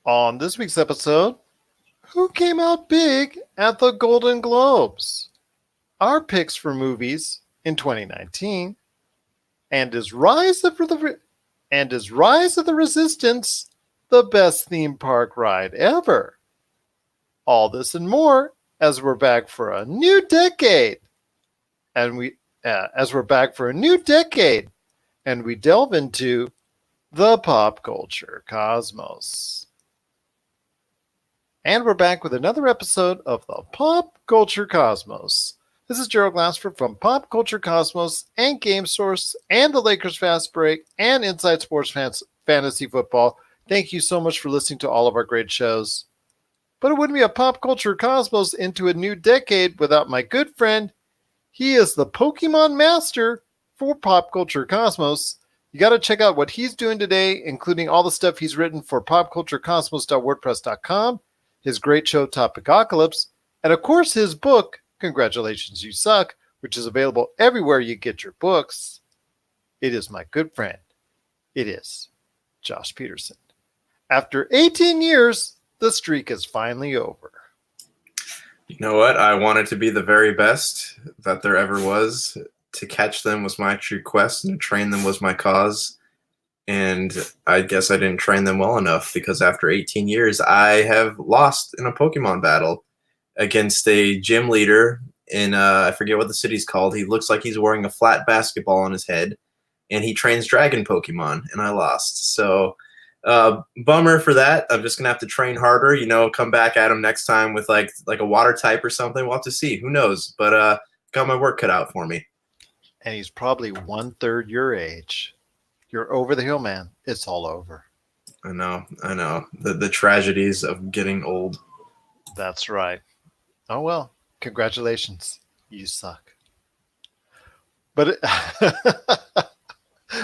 On this week's episode, who came out big at the Golden Globes? Our picks for movies in 2019, and is Rise of the Resistance the best theme park ride ever? All this and more as we're back for a new decade, and we as we're back for a new decade, and we delve into the pop culture cosmos. And we're back with another episode of the Pop Culture Cosmos. This is Gerald Glassford from Pop Culture Cosmos and Game Source and the Lakers Fast Break and Inside Sports Fantasy Football. Thank you so much for listening to all of our great shows. But it wouldn't be a Pop Culture Cosmos into a new decade without my good friend. He is the Pokemon Master for Pop Culture Cosmos. You got to check out what he's doing today, including all the stuff he's written for popculturecosmos.wordpress.com, his great show Topicocalypse, and of course his book, Congratulations You Suck, which is available everywhere you get your books. It is my good friend. It is Josh Peterson. After 18 years, the streak is finally over. You know what? I wanted to be the very best that there ever was. To catch them was my true quest, and to train them was my cause. And I guess I didn't train them well enough, because after 18 years, I have lost in a Pokemon battle against a gym leader in, I forget what the city's called. He looks like he's wearing a flat basketball on his head, and he trains dragon Pokemon, and I lost. So, bummer for that. I'm just going to have to train harder, come back at him next time with like a water type or something. We'll have to see. Who knows? But got my work cut out for me. And he's probably 1/3 your age. You're over the hill, man. It's all over. I know. The tragedies of getting old. That's right. Oh, well, congratulations. You suck. But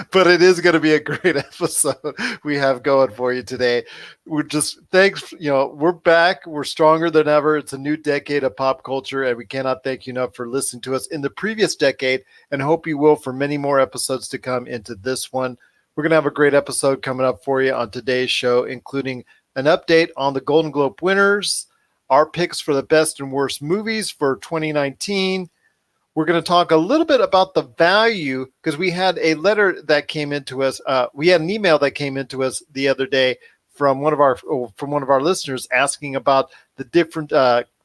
but it is going to be a great episode we have going for you today. We're just, thanks, we're back. We're stronger than ever. It's a new decade of pop culture, and we cannot thank you enough for listening to us in the previous decade, and hope you will for many more episodes to come into this one. We're going to have a great episode coming up for you on today's show, including an update on the Golden Globe winners, our picks for the best and worst movies for 2019. We're going to talk a little bit about the value, because we had a letter that came into us. We had an email that came into us the other day from one of our listeners asking about the different,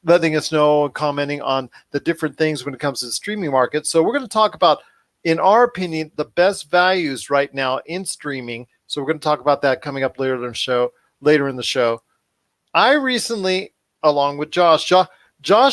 letting us know and commenting on the different things when it comes to the streaming market. So we're going to talk about, in our opinion, the best values right now in streaming. So we're going to talk about that coming up later in the show. I recently, along with Josh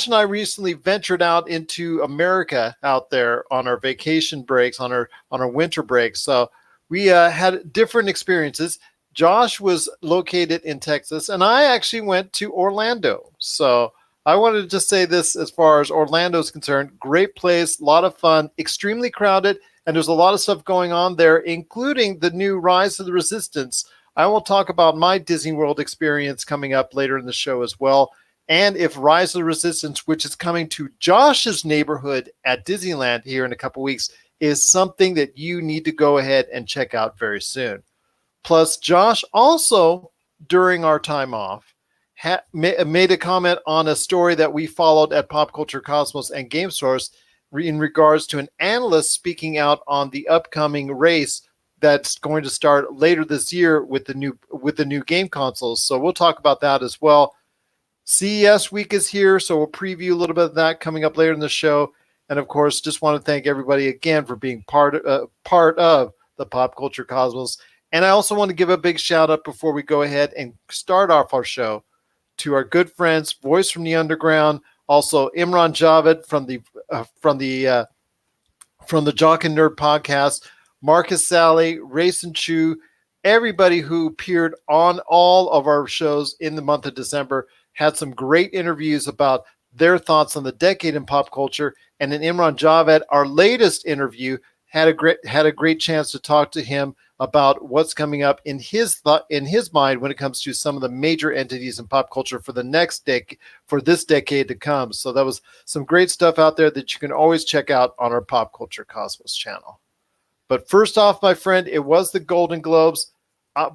and I recently ventured out into America out there on our vacation breaks, on our winter breaks. So we had different experiences. Josh was located in Texas, and I actually went to Orlando. So I wanted to just say this as far as Orlando is concerned. Great place, a lot of fun, extremely crowded, and there's a lot of stuff going on there, including the new Rise of the Resistance. I will talk about my Disney World experience coming up later in the show as well. And if Rise of the Resistance, which is coming to Josh's neighborhood at Disneyland here in a couple weeks, is something that you need to go ahead and check out very soon. Plus, Josh also, during our time off, made a comment on a story that we followed at Pop Culture Cosmos and Game Source in regards to an analyst speaking out on the upcoming race that's going to start later this year with the new game consoles. So we'll talk about that as well. CES week is here, so we'll preview a little bit of that coming up later in the show. And of course, just want to thank everybody again for being part of the Pop Culture Cosmos. And I also want to give a big shout out before we go ahead and start off our show to our good friends, Voice from the Underground, also Imran Javed from the Jock and Nerd podcast, Marcus Sally, Race and Chew, everybody who appeared on all of our shows in the month of December. Had some great interviews about their thoughts on the decade in pop culture. And in Imran Javed, our latest interview, had a great chance to talk to him about what's coming up in his mind when it comes to some of the major entities in pop culture for this decade to come. So that was some great stuff out there that you can always check out on our Pop Culture Cosmos channel. But first off, my friend, it was the Golden Globes.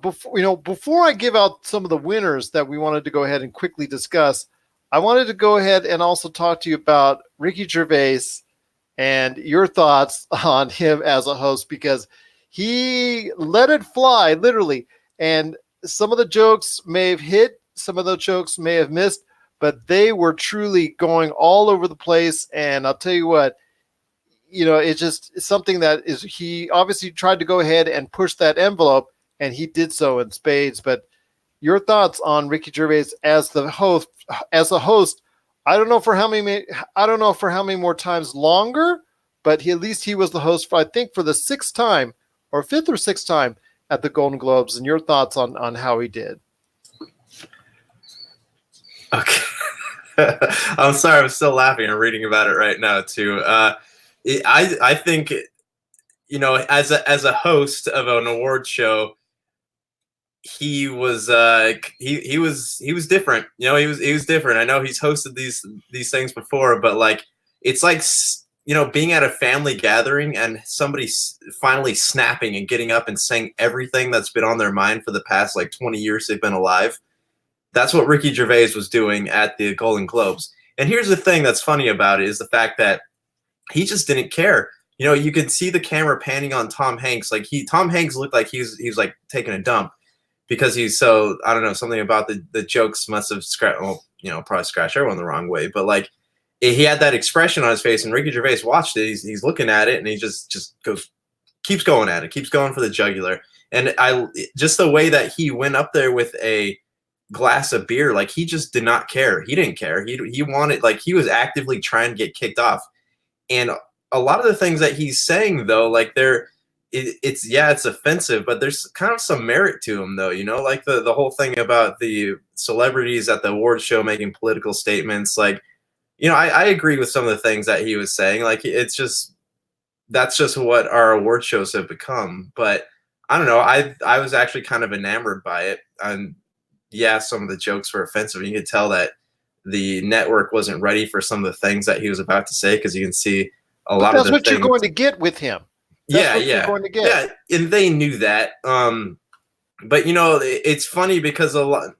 before I give out some of the winners that we wanted to go ahead and quickly discuss, I wanted to go ahead and also talk to you about Ricky Gervais and your thoughts on him as a host, because he let it fly literally. And some of the jokes may have hit, some of the jokes may have missed, but they were truly going all over the place. And I'll tell you what, it's just something that is, he obviously tried to go ahead and push that envelope, and he did so in spades. But your thoughts on Ricky Gervais as the host, as a host? I don't know for how many more times longer, but at least he was the host for, I think, for the sixth time or fifth or sixth time at the Golden Globes. And your thoughts on how he did? Okay. I'm sorry. I'm still laughing. I'm reading about it right now too. I think, as a host of an award show, he was he was different. He was different. I know he's hosted these things before, but like, it's like, being at a family gathering and somebody finally snapping and getting up and saying everything that's been on their mind for the past like 20 years they've been alive. That's what Ricky Gervais was doing at the Golden Globes. And here's the thing that's funny about it is the fact that he just didn't care. You could see the camera panning on Tom Hanks. Like Tom Hanks looked like he was like taking a dump, because he's so, I don't know, something about the jokes must have probably scratched everyone the wrong way. But like, he had that expression on his face, and Ricky Gervais watched it. He's looking at it, and he just keeps going at it, keeps going for the jugular. And just the way that he went up there with a glass of beer, like, he just did not care. He didn't care. He wanted, like, he was actively trying to get kicked off. And a lot of the things that he's saying, though, like, it's offensive, but there's kind of some merit to him, though, like the whole thing about the celebrities at the award show making political statements. Like, I agree with some of the things that he was saying. Like, that's just what our award shows have become. But I don't know. I was actually kind of enamored by it. And yeah, some of the jokes were offensive. You could tell that the network wasn't ready for some of the things that he was about to say, because you can see a lot of the things. That's what you're going to get with him. Yeah. Yeah, and they knew that. But it's funny because a lot.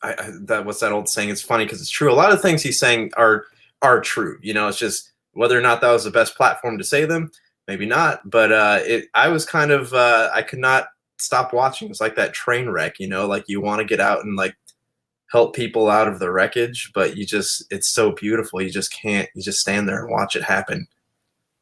What's that old saying? It's funny because it's true. A lot of things he's saying are true. It's just whether or not that was the best platform to say them, maybe not. But I was kind of I could not stop watching. It's like that train wreck. Like, you want to get out and like help people out of the wreckage, but it's so beautiful. You just can't. You just stand there and watch it happen.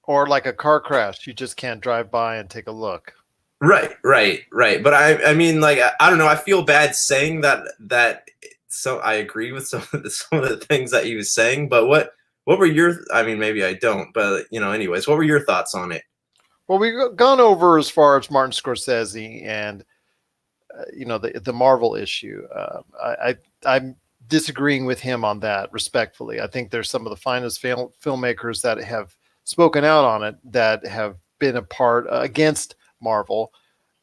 Or like a car crash, you just can't drive by and take a look. Right. But I mean, like, I don't know. I feel bad saying that. So I agree with some of the things that he was saying. But what were your? I mean, maybe I don't. But anyways, what were your thoughts on it? Well, we've gone over as far as Martin Scorsese and the Marvel issue. I'm disagreeing with him on that respectfully. I think there's some of the finest filmmakers that have spoken out on it, that have been a part against Marvel.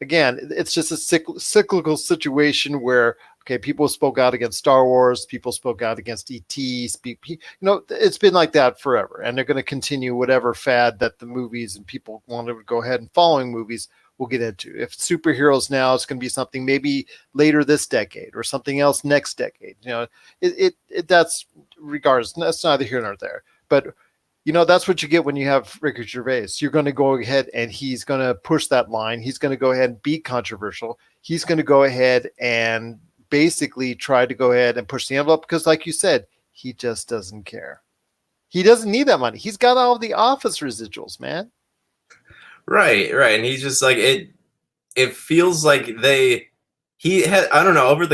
Again, it's just a cyclical situation where, okay, people spoke out against Star Wars, people spoke out against E.T. It's been like that forever, and they're going to continue whatever fad that the movies and people want to go ahead and following movies will get into. If superheroes now, it's going to be something maybe later this decade or something else next decade. That's regardless. That's neither here nor there. But that's what you get when you have Ricky Gervais. You're going to go ahead and he's going to push that line. He's going to go ahead and be controversial. He's going to go ahead and basically try to go ahead and push the envelope, because, like you said, he just doesn't care. He doesn't need that money. He's got all the Office residuals, man. Right. And he's just like, it feels like he had, I don't know, over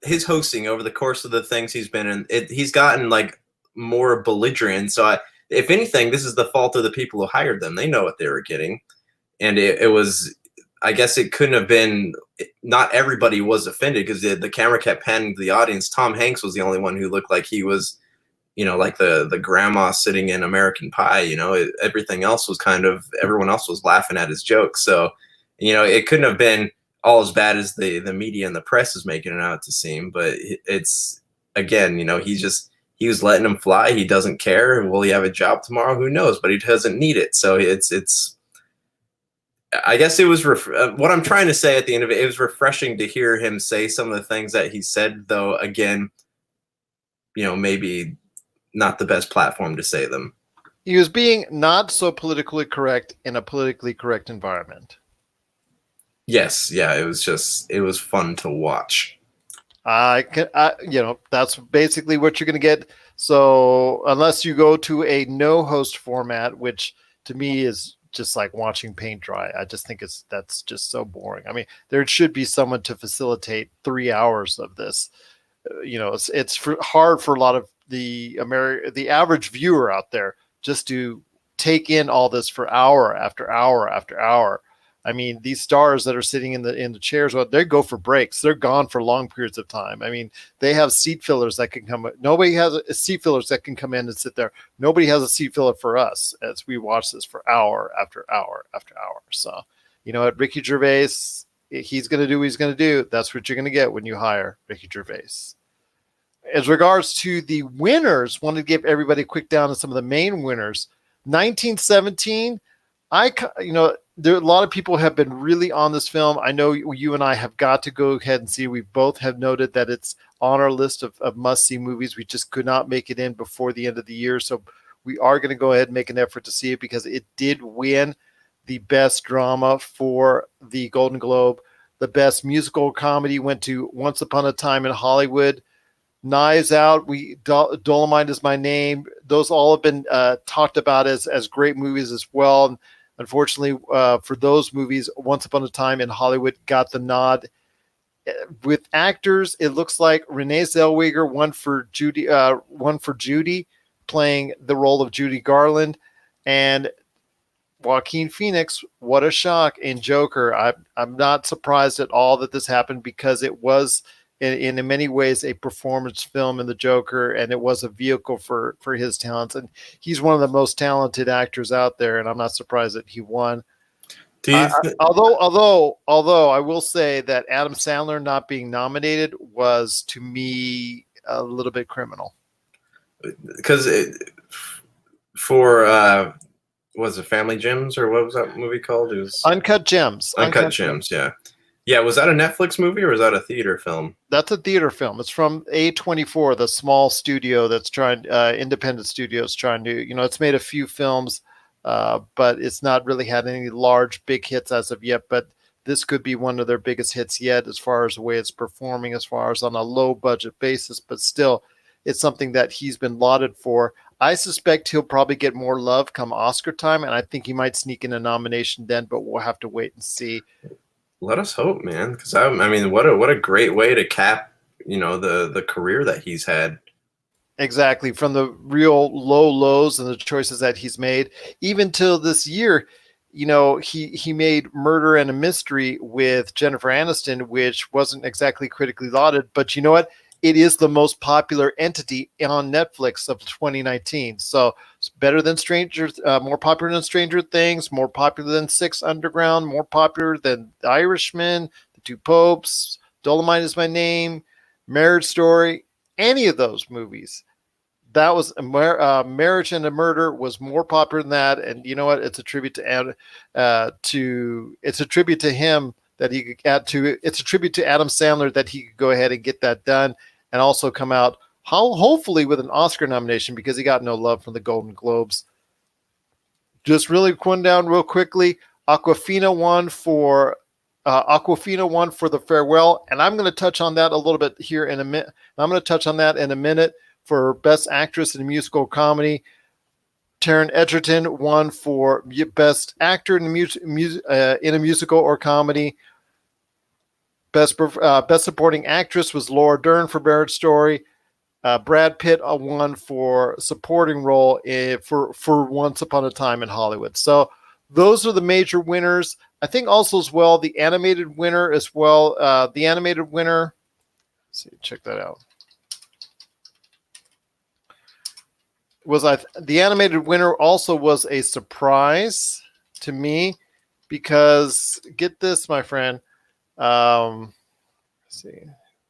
his hosting over the course of the things he's been in, he's gotten like more belligerent. So if anything, this is the fault of the people who hired them. They know what they were getting. And it was, I guess it couldn't have been, not everybody was offended, because the camera kept panning to the audience. Tom Hanks was the only one who looked like he was, like the grandma sitting in American Pie. Everything else was everyone else was laughing at his jokes. So, it couldn't have been all as bad as the media and the press is making it out to seem. But it's, again, he was letting him fly. He doesn't care. Will he have a job tomorrow? Who knows? But he doesn't need it. So I guess it was what I'm trying to say at the end of it. It was refreshing to hear him say some of the things that he said, though. Again, maybe not the best platform to say them. He was being not so politically correct in a politically correct environment. Yes, yeah, it was fun to watch. That's basically what you're going to get. So unless you go to a no host format, which to me is just like watching paint dry, I just think that's just so boring. I mean, there should be someone to facilitate 3 hours of this. It's hard for a lot of the average viewer out there just to take in all this for hour after hour after hour. I mean, these stars that are sitting in the chairs, well, they go for breaks. They're gone for long periods of time. I mean, they have seat fillers that can come. Nobody has a seat fillers that can come in and sit there. Nobody has a seat filler for us as we watch this for hour after hour after hour. So, you know what, Ricky Gervais, he's going to do what he's going to do. That's what you're going to get when you hire Ricky Gervais. As regards to the winners, wanted to give everybody a quick down on some of the main winners. 1917. There a lot of people have been really on this film. I know you and I have got to go ahead and see. We both have noted that it's on our list of must-see movies. We just could not make it in before the end of the year, so we are going to go ahead and make an effort to see it because it did win the best drama for the Golden Globe. The best musical comedy went to Once Upon a Time in Hollywood. Knives Out, Dolomite Is My Name. Those all have been talked about as great movies as well. And unfortunately, for those movies, Once Upon a Time in Hollywood got the nod. With actors, it looks like Renee Zellweger won for Judy, playing the role of Judy Garland, and Joaquin Phoenix. What a shock in Joker! I'm not surprised at all that this happened because it was in many ways a performance film in the Joker, and it was a vehicle for his talents. And he's one of the most talented actors out there, and I'm not surprised that he won. Although I will say that Adam Sandler not being nominated was, to me, a little bit criminal. Because was it Family Gems, or what was that movie called? It was Uncut Gems. Uncut Gems, yeah. Yeah, was that a Netflix movie or was that a theater film? That's a theater film. It's from A24, the small studio that's trying, independent studios trying to, it's made a few films, but it's not really had any large, big hits as of yet. But this could be one of their biggest hits yet as far as the way it's performing, as far as on a low budget basis. But still, it's something that he's been lauded for. I suspect he'll probably get more love come Oscar time, and I think he might sneak in a nomination then, but we'll have to wait and see. Let us hope, man, because I mean, what a great way to cap, the career that he's had. Exactly, from the real low lows and the choices that he's made, even till this year. He made Murder and a Mystery with Jennifer Aniston, which wasn't exactly critically lauded, but you know what? It is the most popular entity on Netflix of 2019. So it's better than more popular than Stranger Things, more popular than Six Underground, more popular than The Irishman, The Two Popes, Dolomite Is My Name, Marriage Story, any of those movies. That was Marriage and a Murder was more popular than that. And you know what? It's a tribute to him that he could add to it. It's a tribute to Adam Sandler that he could go ahead and get that done and also come out hopefully with an Oscar nomination because he got no love from the Golden Globes. Just really going down real quickly. Awkwafina won for The Farewell, and I'm going to touch on that a little bit here in a minute. I'm going to touch on that in a minute for Best Actress in a Musical Comedy. Taron Egerton won for Best Actor in a Musical or Comedy. Best Supporting Actress was Laura Dern for Marriage Story. Brad Pitt won for Supporting Role for Once Upon a Time in Hollywood. So those are the major winners. I think also as well the animated winner as well. The animated winner. Let's see, check that out. The animated winner also was a surprise to me because get this, my friend. Let's see,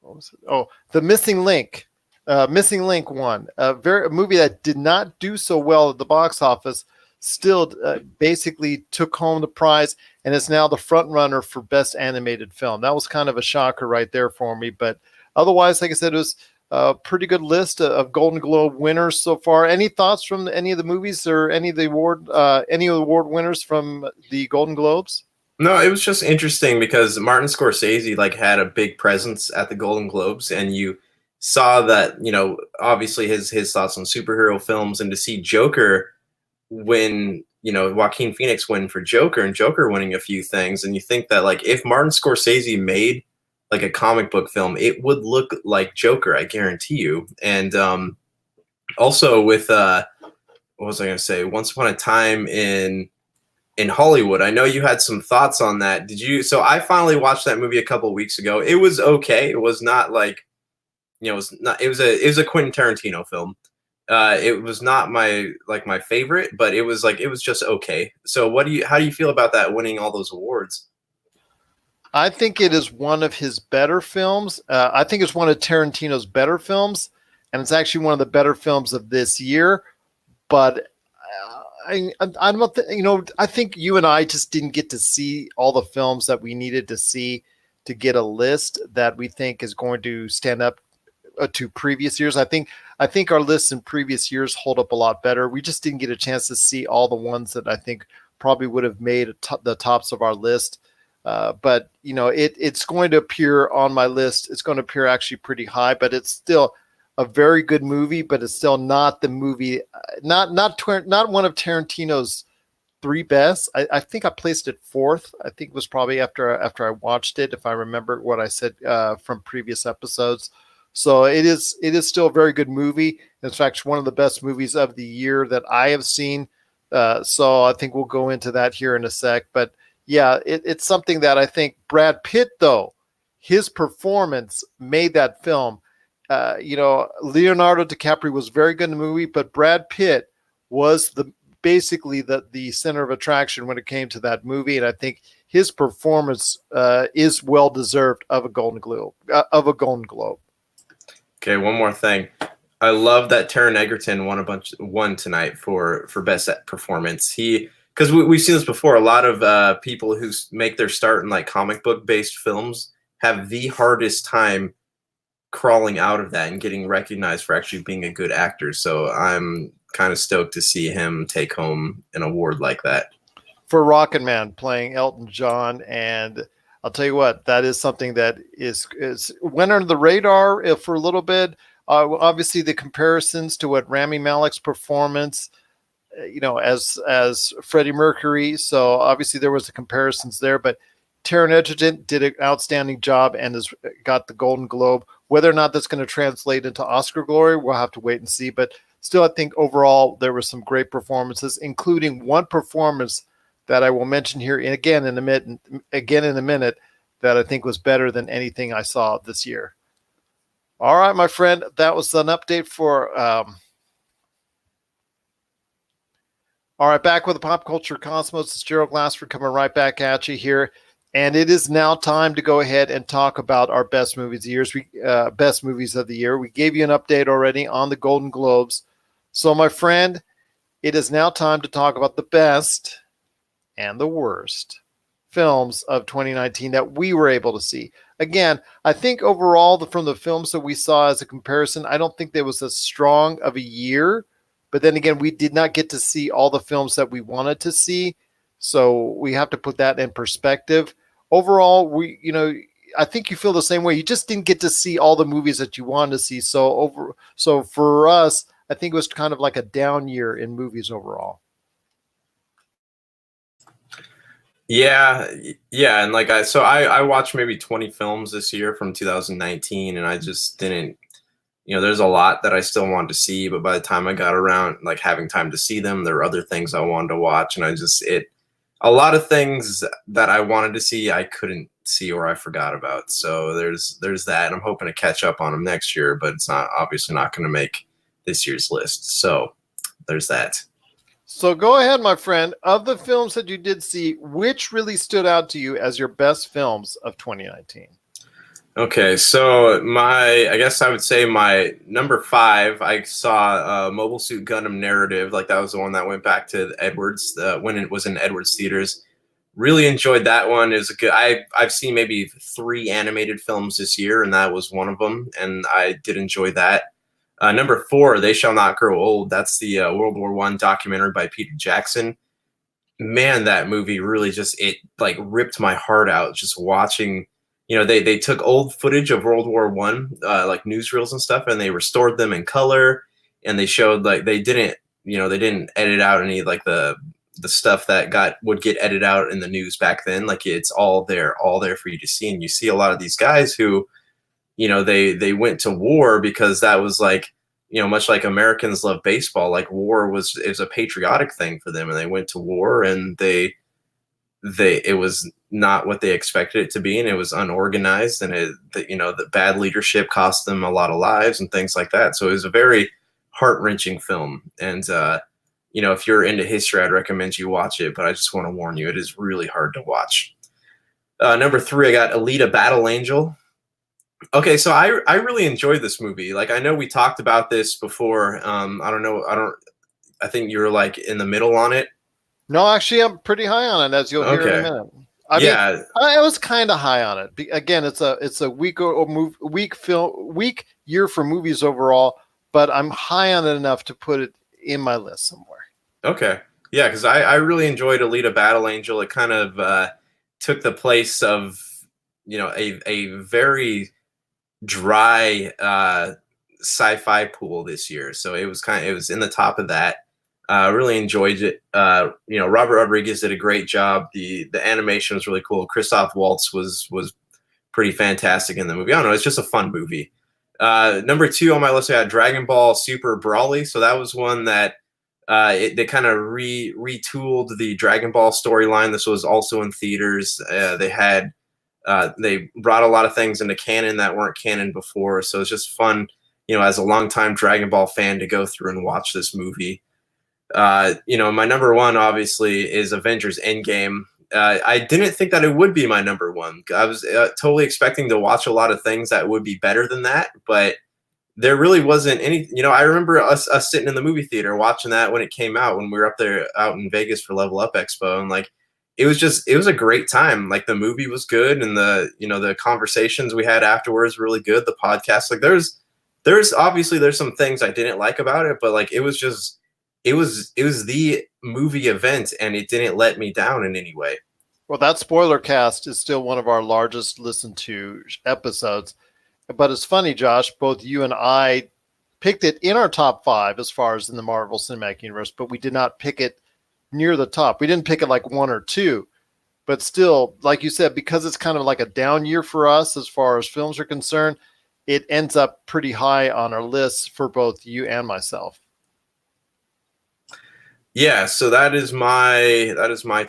what was it? Oh, The Missing Link. Missing Link won. A movie that did not do so well at the box office. still basically took home the prize and is now the front runner for best animated film. That was kind of a shocker right there for me. But otherwise, like I said, it was a pretty good list of Golden Globe winners so far. Any thoughts from any of the movies or any of the award winners from the Golden Globes? No, it was just interesting because Martin Scorsese like had a big presence at the Golden Globes, and you saw that, obviously his thoughts on superhero films, and to see Joker win, Joaquin Phoenix win for Joker, and Joker winning a few things, and you think that like if Martin Scorsese made like a comic book film, it would look like Joker, I guarantee you. And also with what was I going to say? Once Upon a Time in Hollywood. I know you had some thoughts on that. Did you? So I finally watched that movie a couple of weeks ago. It was okay. It was not like, it was not. It was a Quentin Tarantino film. It was not my favorite, but it was just okay. So how do you feel about that winning all those awards? I think it is one of his better films. I think it's one of Tarantino's better films, and it's actually one of the better films of this year. But I think you and I just didn't get to see all the films that we needed to see to get a list that we think is going to stand up to previous years. I think our lists in previous years hold up a lot better. We just didn't get a chance to see all the ones that I think probably would have made the tops of our list. But it's going to appear on my list. It's going to appear actually pretty high, but it's still a very good movie, but it's still not the movie, not one of Tarantino's three best. I think I placed it fourth. I think it was probably after I watched it, if I remember what I said from previous episodes. So it is still a very good movie. In fact, one of the best movies of the year that I have seen. So I think we'll go into that here in a sec. But yeah, it's something that I think Brad Pitt, though, his performance made that film. Leonardo DiCaprio was very good in the movie, but Brad Pitt was basically the center of attraction when it came to that movie, and I think his performance is well deserved of a Golden Globe. Okay, one more thing. I love that Taron Egerton won tonight for best performance. Because we've seen this before. A lot of people who make their start in like comic book based films have the hardest time crawling out of that and getting recognized for actually being a good actor. So I'm kind of stoked to see him take home an award like that. For Rocketman playing Elton John, and I'll tell you what, that is something that is went under the radar for a little bit. Obviously, the comparisons to what Rami Malek's performance, as Freddie Mercury. So obviously there was the comparisons there, but Taron Egerton did an outstanding job and has got the Golden Globe. Whether or not that's going to translate into Oscar glory, we'll have to wait and see. But still, I think overall there were some great performances, including one performance that I will mention here again in a minute that I think was better than anything I saw this year. All right, my friend, that was an update for. All right, back with the Pop Culture Cosmos. It's Gerald Glassford coming right back at you here. And it is now time to go ahead and talk about our best movies of the year. We gave you an update already on the Golden Globes. So, my friend, it is now time to talk about the best and the worst films of 2019 that we were able to see. Again, I think overall, from the films that we saw as a comparison, I don't think there was as strong of a year. But then again, we did not get to see all the films that we wanted to see. So we have to put that in perspective. Overall, I think you feel the same way. You just didn't get to see all the movies that you wanted to see. So for us, I think it was kind of like a down year in movies overall. Yeah, and I watched maybe 20 films this year from 2019, and I just didn't. There's a lot that I still wanted to see, but by the time I got around like having time to see them, there were other things I wanted to watch, and a lot of things that I wanted to see I couldn't see or I forgot about. So there's that. I'm hoping to catch up on them next year, but it's obviously not going to make this year's list. So there's that. So go ahead, my friend. Of the films that you did see, which really stood out to you as your best films of 2019? Okay, so I guess I would say my number five, I saw Mobile Suit Gundam Narrative. Like that was the one that went back to Edwards when it was in Edwards theaters. Really enjoyed that one. It was a good. I've seen maybe three animated films this year, and that was one of them, and I did enjoy that. Number four, They Shall Not Grow Old. That's the World War One documentary by Peter Jackson. Man, that movie really just it like ripped my heart out just watching. They took old footage of World War One, like newsreels and stuff, and they restored them in color, and they showed like they didn't edit out any like the stuff that would get edited out in the news back then. Like it's all there for you to see, and you see a lot of these guys who, they went to war because that was like, much like Americans love baseball, like war is a patriotic thing for them, and they went to war, and it was not what they expected it to be, and it was unorganized, and the bad leadership cost them a lot of lives and things like that. So it was a very heart-wrenching film, and if you're into history, I'd recommend you watch it, but I just want to warn you, it is really hard to watch. Number three, I got Alita Battle Angel. Okay, so I really enjoyed this movie. Like I know we talked about this before. I don't know. I think you were like in the middle on it. No, actually, I'm pretty high on it, as you'll hear in a minute. I mean, I was kind of high on it. Again, it's a weak year for movies overall, but I'm high on it enough to put it in my list somewhere. Okay, yeah, because I really enjoyed Alita Battle Angel. It kind of took the place of a very dry sci-fi pool this year, so it was in the top of that. Really enjoyed it. Robert Rodriguez did a great job. The animation was really cool. Christoph Waltz was pretty fantastic in the movie. I don't know, it's just a fun movie. Number two on my list, I got Dragon Ball Super Broly. So that was one that they kind of retooled the Dragon Ball storyline. This was also in theaters. They brought a lot of things into canon that weren't canon before. So it's just fun, as a longtime Dragon Ball fan, to go through and watch this movie. My number one obviously is Avengers Endgame. I didn't think that it would be my number one. I was totally expecting to watch a lot of things that would be better than that, but there really wasn't any. I remember us sitting in the movie theater watching that when it came out, when we were up there out in Vegas for Level Up Expo, and like it was a great time. Like the movie was good, and the conversations we had afterwards were really good. The podcast, like there's obviously there's some things I didn't like about it, but like it was the movie event, and it didn't let me down in any way. Well, that spoiler cast is still one of our largest listened to episodes. But it's funny, Josh, both you and I picked it in our top five as far as in the Marvel Cinematic Universe, but we did not pick it near the top. We didn't pick it like one or two. But still, like you said, because it's kind of like a down year for us as far as films are concerned, it ends up pretty high on our list for both you and myself. Yeah, so that is my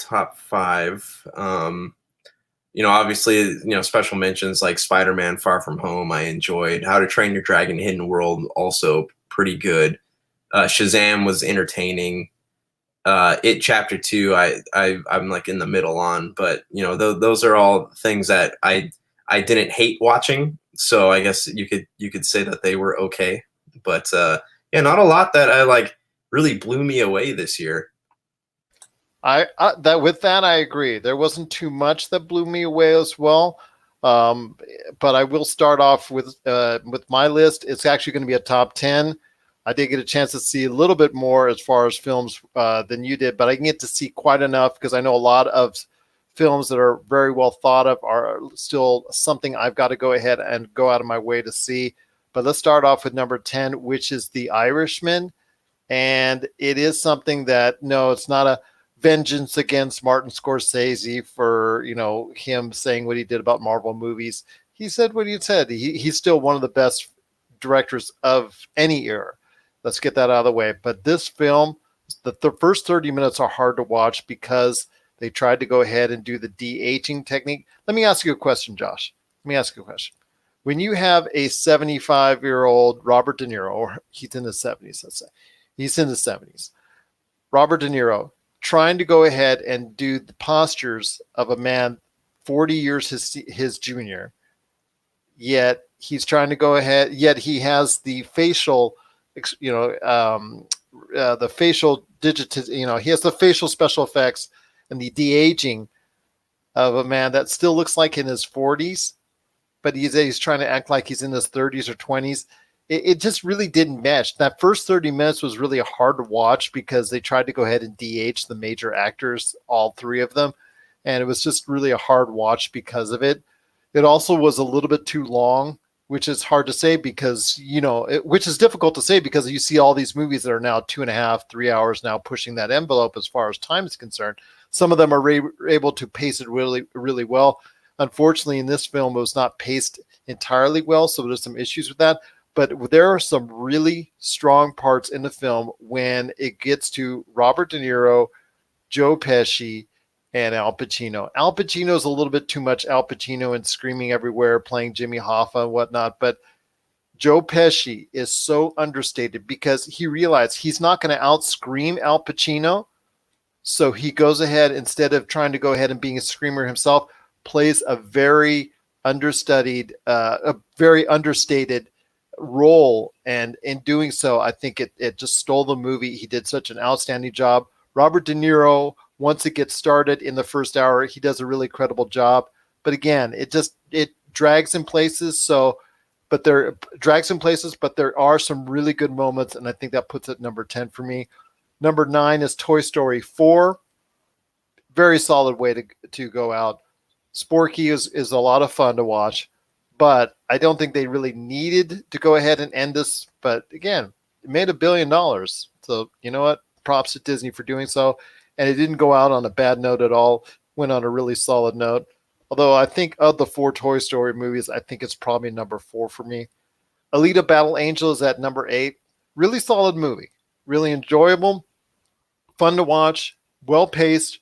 top five. Obviously, special mentions like Spider-Man: Far From Home, I enjoyed. How to Train Your Dragon: Hidden World, also pretty good. Shazam was entertaining. It Chapter 2, I'm like in the middle on, but those are all things that I didn't hate watching. So I guess you could say that they were okay, but not a lot that I like really blew me away this year. I agree. There wasn't too much that blew me away as well. But I will start off with my list. It's actually going to be a top 10. I did get a chance to see a little bit more as far as films than you did, but I can get to see quite enough because I know a lot of films that are very well thought of are still something I've got to go ahead and go out of my way to see. But let's start off with number 10, which is The Irishman. And it is something that, no, it's not a vengeance against Martin Scorsese for, him saying what he did about Marvel movies. He said what he said. He's still one of the best directors of any era. Let's get that out of the way. But this film, the first 30 minutes are hard to watch because they tried to go ahead and do the de-aging technique. Let me ask you a question, Josh. Let me ask you a question. When you have a 75-year-old Robert De Niro, or he's in his 70s, let's say, he's in his 70s, Robert De Niro, trying to go ahead and do the postures of a man 40 years his junior, yet he's trying to go ahead. Yet he has the facial, the facial he has the facial special effects and the de-aging of a man that still looks like in his 40s, but he's trying to act like he's in his 30s or 20s. It just really didn't mesh. That first 30 minutes was really hard to watch because they tried to go ahead and de-age the major actors, all three of them, and it was just really a hard watch because of it. It also was a little bit too long, which is hard to say because, which is difficult to say because you see all these movies that are now 2.5, 3 hours now pushing that envelope as far as time is concerned. Some of them are able to pace it really, really well. Unfortunately, in this film, it was not paced entirely well, so there's some issues with that. But there are some really strong parts in the film when it gets to Robert De Niro, Joe Pesci, and Al Pacino. Al Pacino is a little bit too much Al Pacino and screaming everywhere, playing Jimmy Hoffa and whatnot. But Joe Pesci is so understated because he realized he's not going to out-scream Al Pacino. So he goes ahead, instead of trying to go ahead and being a screamer himself, plays a very understudied, a very understated role. And in doing so, I think it just stole the movie. He did such an outstanding job. Robert De Niro, once it gets started in the first hour, he does a really credible job. But again, it drags in places. But there are some really good moments, and I think that puts it number 10 for me. Number 9 is Toy Story 4. Very solid way to go out. Sporky is a lot of fun to watch, but I don't think they really needed to go ahead and end this. But again, it made $1 billion. So you know what? Props to Disney for doing so. And it didn't go out on a bad note at all. Went on a really solid note. Although I think of the 4 Toy Story movies, I think it's probably number 4 for me. Alita Battle Angel is at number 8. Really solid movie. Really enjoyable. Fun to watch. Well paced.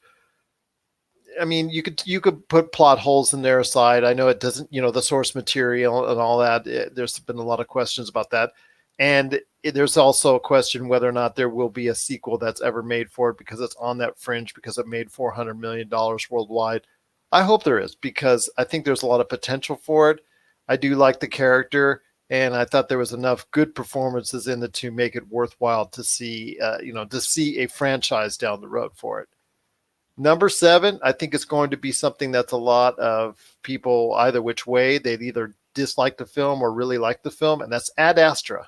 I mean, you could put plot holes in there aside. I know it doesn't, the source material and all that. There's been a lot of questions about that. And there's also a question whether or not there will be a sequel that's ever made for it because it's on that fringe because it made $400 million worldwide. I hope there is because I think there's a lot of potential for it. I do like the character, and I thought there was enough good performances in it to make it worthwhile to see, to see a franchise down the road for it. Number 7, I think it's going to be something that's a lot of people either which way. They'd either dislike the film or really like the film, and that's Ad Astra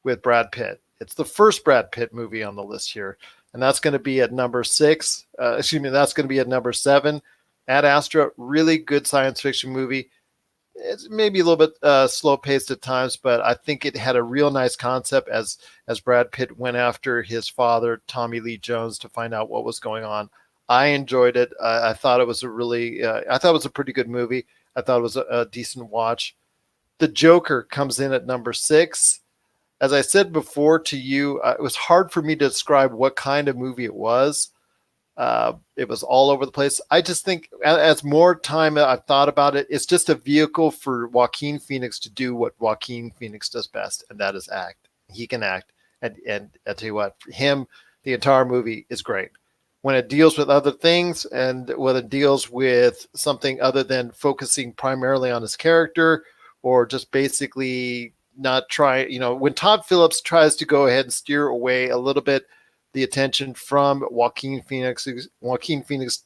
with Brad Pitt. It's the first Brad Pitt movie on the list here, and that's going to be at number 6. That's going to be at number 7. Ad Astra, really good science fiction movie. It's maybe a little bit slow paced at times, but I think it had a real nice concept as Brad Pitt went after his father, Tommy Lee Jones, to find out what was going on. I enjoyed it. I thought it was a pretty good movie. I thought it was a decent watch. The Joker comes in at number 6. As I said before to you, it was hard for me to describe what kind of movie it was. It was all over the place. I just think as more time I've thought about it, it's just a vehicle for Joaquin Phoenix to do what Joaquin Phoenix does best, and that is act. He can act. And I tell you what, for him, the entire movie is great. When it deals with other things and when it deals with something other than focusing primarily on his character or just basically not try, when Todd Phillips tries to go ahead and steer away a little bit the attention from Joaquin Phoenix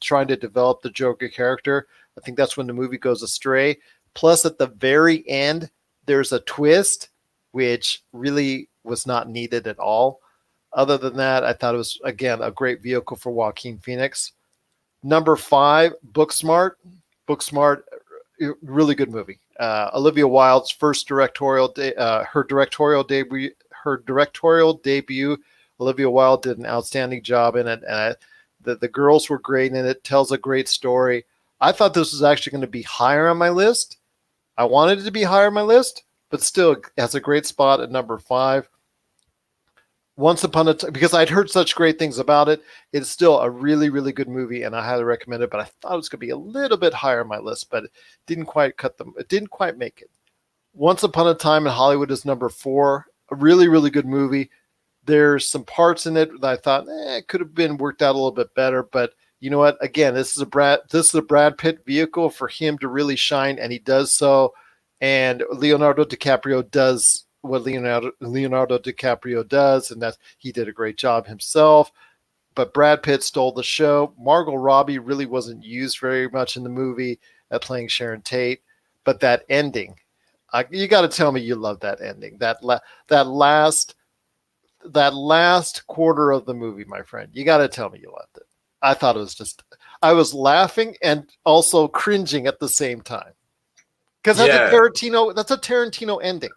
trying to develop the Joker character, I think that's when the movie goes astray. Plus, at the very end, there's a twist, which really was not needed at all. Other than that, I thought it was, again, a great vehicle for Joaquin Phoenix. Number 5, Booksmart. Booksmart, really good movie. Olivia Wilde's first directorial debut. Olivia Wilde did an outstanding job in it, and the girls were great in it. Tells a great story. I thought this was actually going to be higher on my list. I wanted it to be higher on my list, but still it has a great spot at number 5. Once Upon a Time, because I'd heard such great things about it, it's still a really, really good movie, and I highly recommend it. But I thought it was going to be a little bit higher on my list, but it didn't quite It didn't quite make it. Once Upon a Time in Hollywood is number 4. A really, really good movie. There's some parts in it that I thought it could have been worked out a little bit better, but you know what? Again, this is a Brad Pitt vehicle for him to really shine, and he does so. and Leonardo DiCaprio does what Leonardo DiCaprio does, and that he did a great job himself. But Brad Pitt stole the show. Margot Robbie really wasn't used very much in the movie at playing Sharon Tate, but that ending, you got to tell me you love that ending. That last quarter of the movie, my friend. You got to tell me you loved it. I thought it was just. I was laughing and also cringing at the same time because that's a Tarantino ending.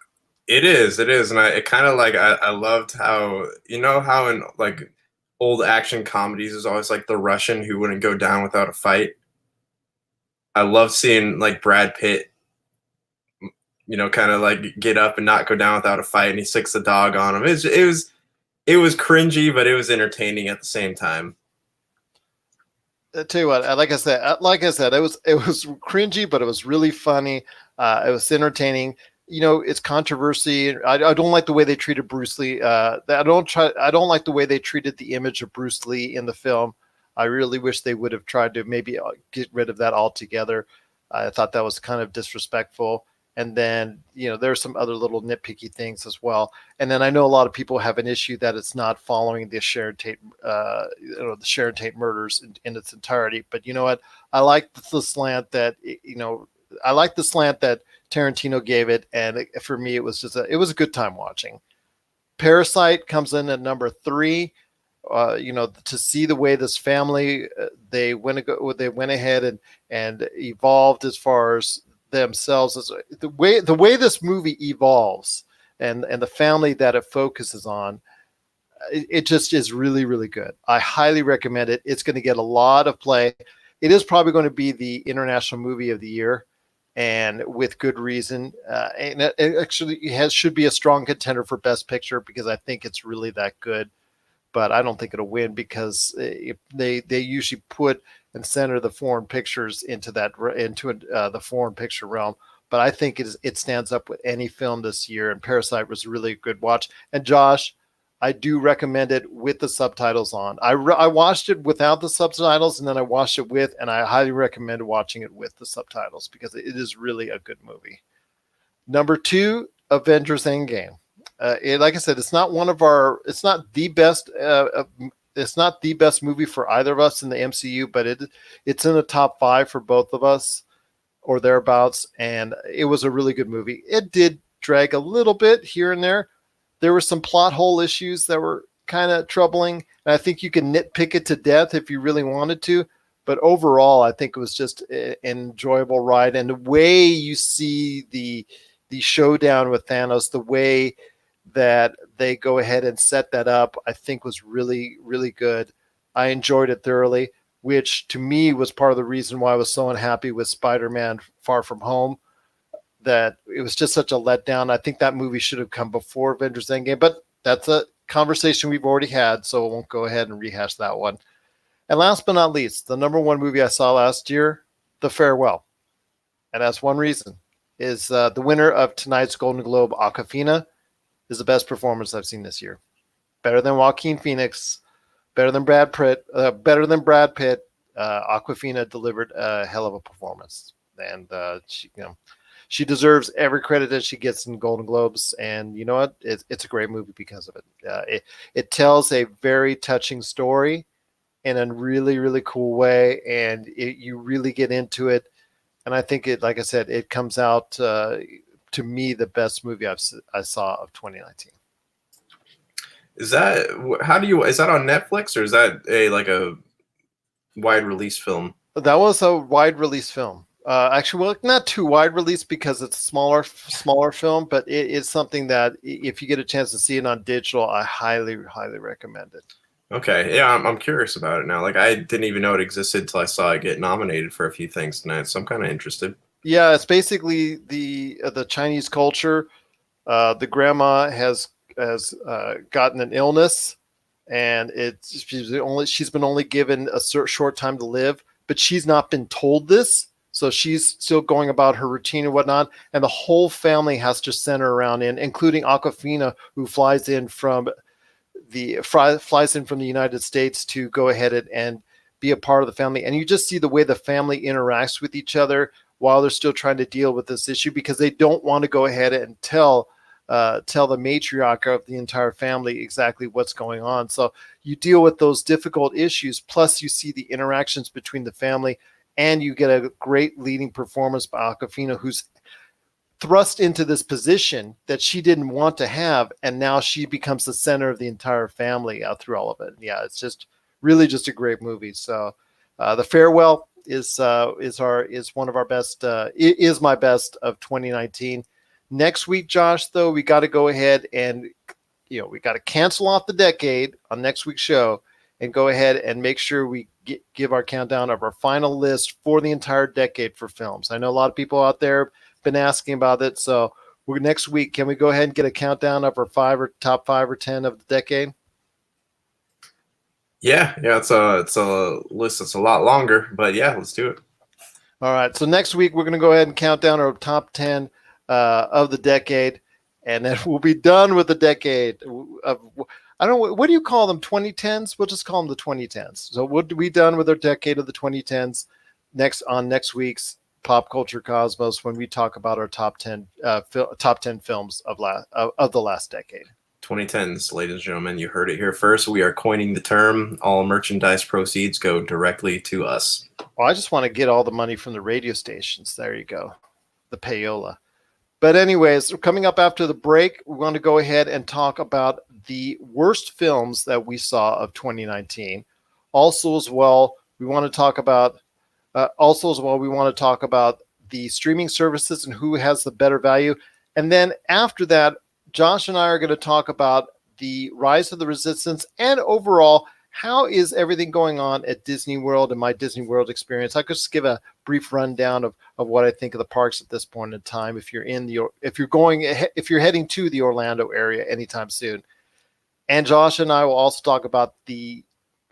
It is, and it kind of like I loved how how in like old action comedies is always like the Russian who wouldn't go down without a fight. I love seeing like Brad Pitt, kind of like get up and not go down without a fight, and he sticks the dog on him. It was cringy, but it was entertaining at the same time. I tell you what, like I said, it was cringy, but it was really funny. It was entertaining. It's controversy. I don't like the way they treated Bruce Lee. I don't like the way they treated the image of Bruce Lee in the film. I really wish they would have tried to maybe get rid of that altogether. I thought that was kind of disrespectful. And then, there's some other little nitpicky things as well. And then I know a lot of people have an issue that it's not following the Sharon Tate, the Sharon Tate murders in its entirety. But you know what? I like the slant that, Tarantino gave it. And for me, it was a good time watching. Parasite comes in at number 3. To see the way this family, they went ahead and evolved as far as themselves, as the way this movie evolves and the family that it focuses on, it just is really, really good. I highly recommend it. It's going to get a lot of play. It is probably going to be the International Movie of the Year, and with good reason. And it actually should be a strong contender for Best Picture because I think it's really that good. But I don't think it'll win because they usually put and center the foreign pictures into the foreign picture realm. But I think it stands up with any film this year, and Parasite was really a good watch. And Josh, I do recommend it with the subtitles on. I watched it without the subtitles, and then I watched it with, and I highly recommend watching it with the subtitles because it is really a good movie. Number 2, Avengers Endgame. Like I said, it's not the best. It's not the best movie for either of us in the MCU, but it's in the top 5 for both of us or thereabouts. And it was a really good movie. It did drag a little bit here and there. There were some plot hole issues that were kind of troubling. And I think you can nitpick it to death if you really wanted to. But overall, I think it was just an enjoyable ride. And the way you see the showdown with Thanos, the way that they go ahead and set that up, I think was really, really good. I enjoyed it thoroughly, which to me was part of the reason why I was so unhappy with Spider-Man Far From Home, that it was just such a letdown. I think that movie should have come before Avengers Endgame, but that's a conversation we've already had, so I won't go ahead and rehash that one. And last but not least, the number 1 movie I saw last year, The Farewell. And that's one reason, is the winner of tonight's Golden Globe, Awkwafina, is the best performance I've seen this year. Better than Joaquin Phoenix, better than Brad Pitt. Awkwafina delivered a hell of a performance, and she deserves every credit that she gets in Golden Globes. And you know what? It's a great movie because of it. It tells a very touching story in a really, really cool way, and you really get into it. And I think like I said, it comes out to me the best movie I saw of 2019. Is that on Netflix, or is that a wide release film? That was a wide release film. Actually, well, not too wide release because it's a smaller film, but it's something that if you get a chance to see it on digital, I highly, highly recommend it. Okay, yeah, I'm curious about it now. Like, I didn't even know it existed until I saw it get nominated for a few things tonight, so I'm kind of interested. Yeah, it's basically the Chinese culture. The grandma has gotten an illness, and she's been only given a short time to live, but she's not been told this, so she's still going about her routine and whatnot. And the whole family has to center around including Awkwafina, who flies in from the United States to go ahead and be a part of the family. And you just see the way the family interacts with each other, while they're still trying to deal with this issue, because they don't want to go ahead and tell the matriarch of the entire family exactly what's going on. So you deal with those difficult issues, plus you see the interactions between the family, and you get a great leading performance by Awkwafina, who's thrust into this position that she didn't want to have, and now she becomes the center of the entire family through all of it. Yeah, it's just really just a great movie. So The Farewell is one of our best. It is my best of 2019. Next week, Josh, though, we got to go ahead and we got to cancel off the decade on next week's show and go ahead and make sure we give our countdown of our final list for the entire decade for films. I know a lot of people out there been asking about it, so next week, can we go ahead and get a countdown of our top 5 or 10 of the decade? Yeah, it's a list that's a lot longer, but yeah, let's do it. All right, so next week we're going to go ahead and count down our top 10 of the decade, and then we'll be done with the decade of, I don't know, what do you call them, 2010s? We'll just call them the 2010s. So we'll be done with our decade of the 2010s next week's Pop Culture Cosmos, when we talk about our top 10 films of the last decade. 2010s, ladies and gentlemen, you heard it here first. We are coining the term. All merchandise proceeds go directly to us. Well, I just want to get all the money from the radio stations. There you go, the payola. But anyways, coming up after the break, we want to go ahead and talk about the worst films that we saw of 2019. Also, as well, we want to talk about the streaming services and who has the better value. And then after that, Josh and I are going to talk about the rise of the resistance and overall, how is everything going on at Disney World and my Disney World experience. I could just give a brief rundown of what I think of the parks at this point in time. If you're heading to the Orlando area anytime soon. And Josh and I will also talk about the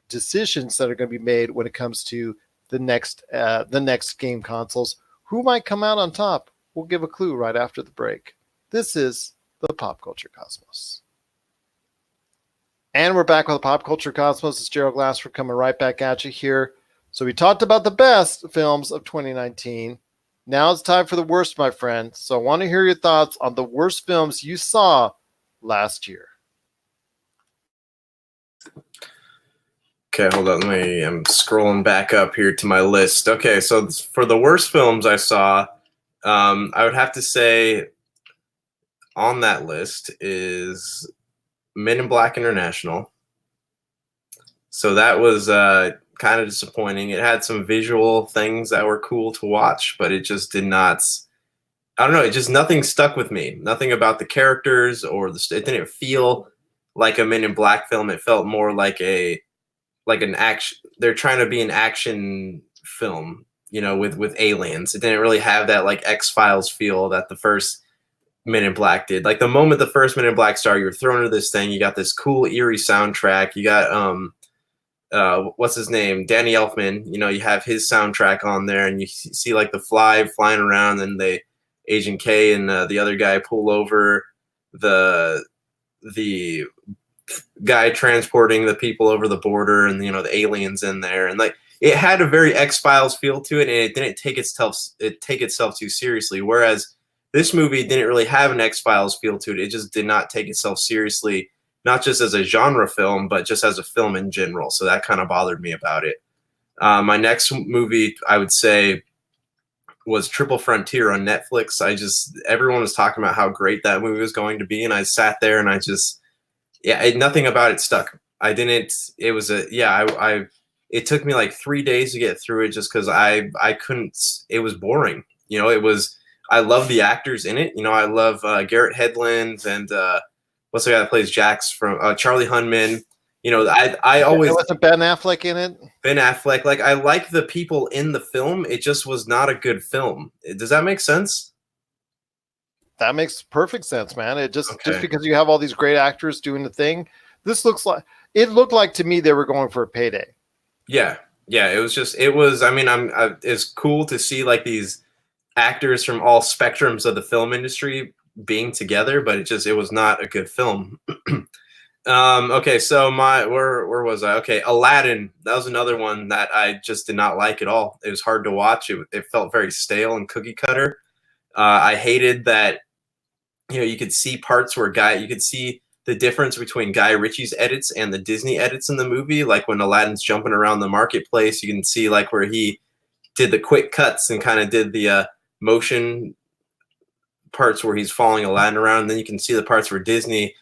decisions that are going to be made when it comes to the next game consoles. Who might come out on top? We'll give a clue right after the break. This is the Pop Culture Cosmos. And we're back with the Pop Culture Cosmos. It's Gerald Glassford coming right back at you here. So we talked about the best films of 2019. Now it's time for the worst, my friend. So I want to hear your thoughts on the worst films you saw last year. Okay, hold on. I'm scrolling back up here to my list. Okay, so for the worst films I saw, I would have to say on that list is Men in Black International. So that was kind of disappointing. It had some visual things that were cool to watch, but it just did not. I don't know. It just nothing stuck with me. Nothing about the characters or it didn't feel like a Men in Black film. It felt more like an action. They're trying to be an action film, with aliens. It didn't really have that like X-Files feel that the first Men in Black did. Like the moment the first Men in Black started, you're thrown into this thing. You got this cool eerie soundtrack. You got what's his name, Danny Elfman. You have his soundtrack on there, and you see like the fly flying around, and Agent K and the other guy pull over the guy transporting the people over the border, and the aliens in there, and like it had a very X-Files feel to it, and it didn't take itself too seriously. Whereas this movie didn't really have an X-Files feel to it. It just did not take itself seriously, not just as a genre film, but just as a film in general. So that kind of bothered me about it. My next movie, I would say, was Triple Frontier on Netflix. Everyone was talking about how great that movie was going to be, and I sat there and nothing about it stuck. It took me like 3 days to get through it just because I couldn't. It was boring. I love the actors in it. I love Garrett Hedlund and what's the guy that plays Jax from Charlie Hunman. I always wasn't Ben Affleck in it. Ben Affleck, like I like the people in the film. It just was not a good film. Does that make sense? That makes perfect sense, man. Just because you have all these great actors doing the thing, it looked like to me they were going for a payday. Yeah. It's cool to see like these actors from all spectrums of the film industry being together, but it was not a good film. Okay, so where was I? Okay, Aladdin. That was another one that I just did not like at all. It was hard to watch. It felt very stale and cookie cutter. I hated that, you could see parts where you could see the difference between Guy Ritchie's edits and the Disney edits in the movie. Like when Aladdin's jumping around the marketplace, you can see like where he did the quick cuts and kind of did the motion parts where he's following Aladdin around. And then you can see the parts where Disney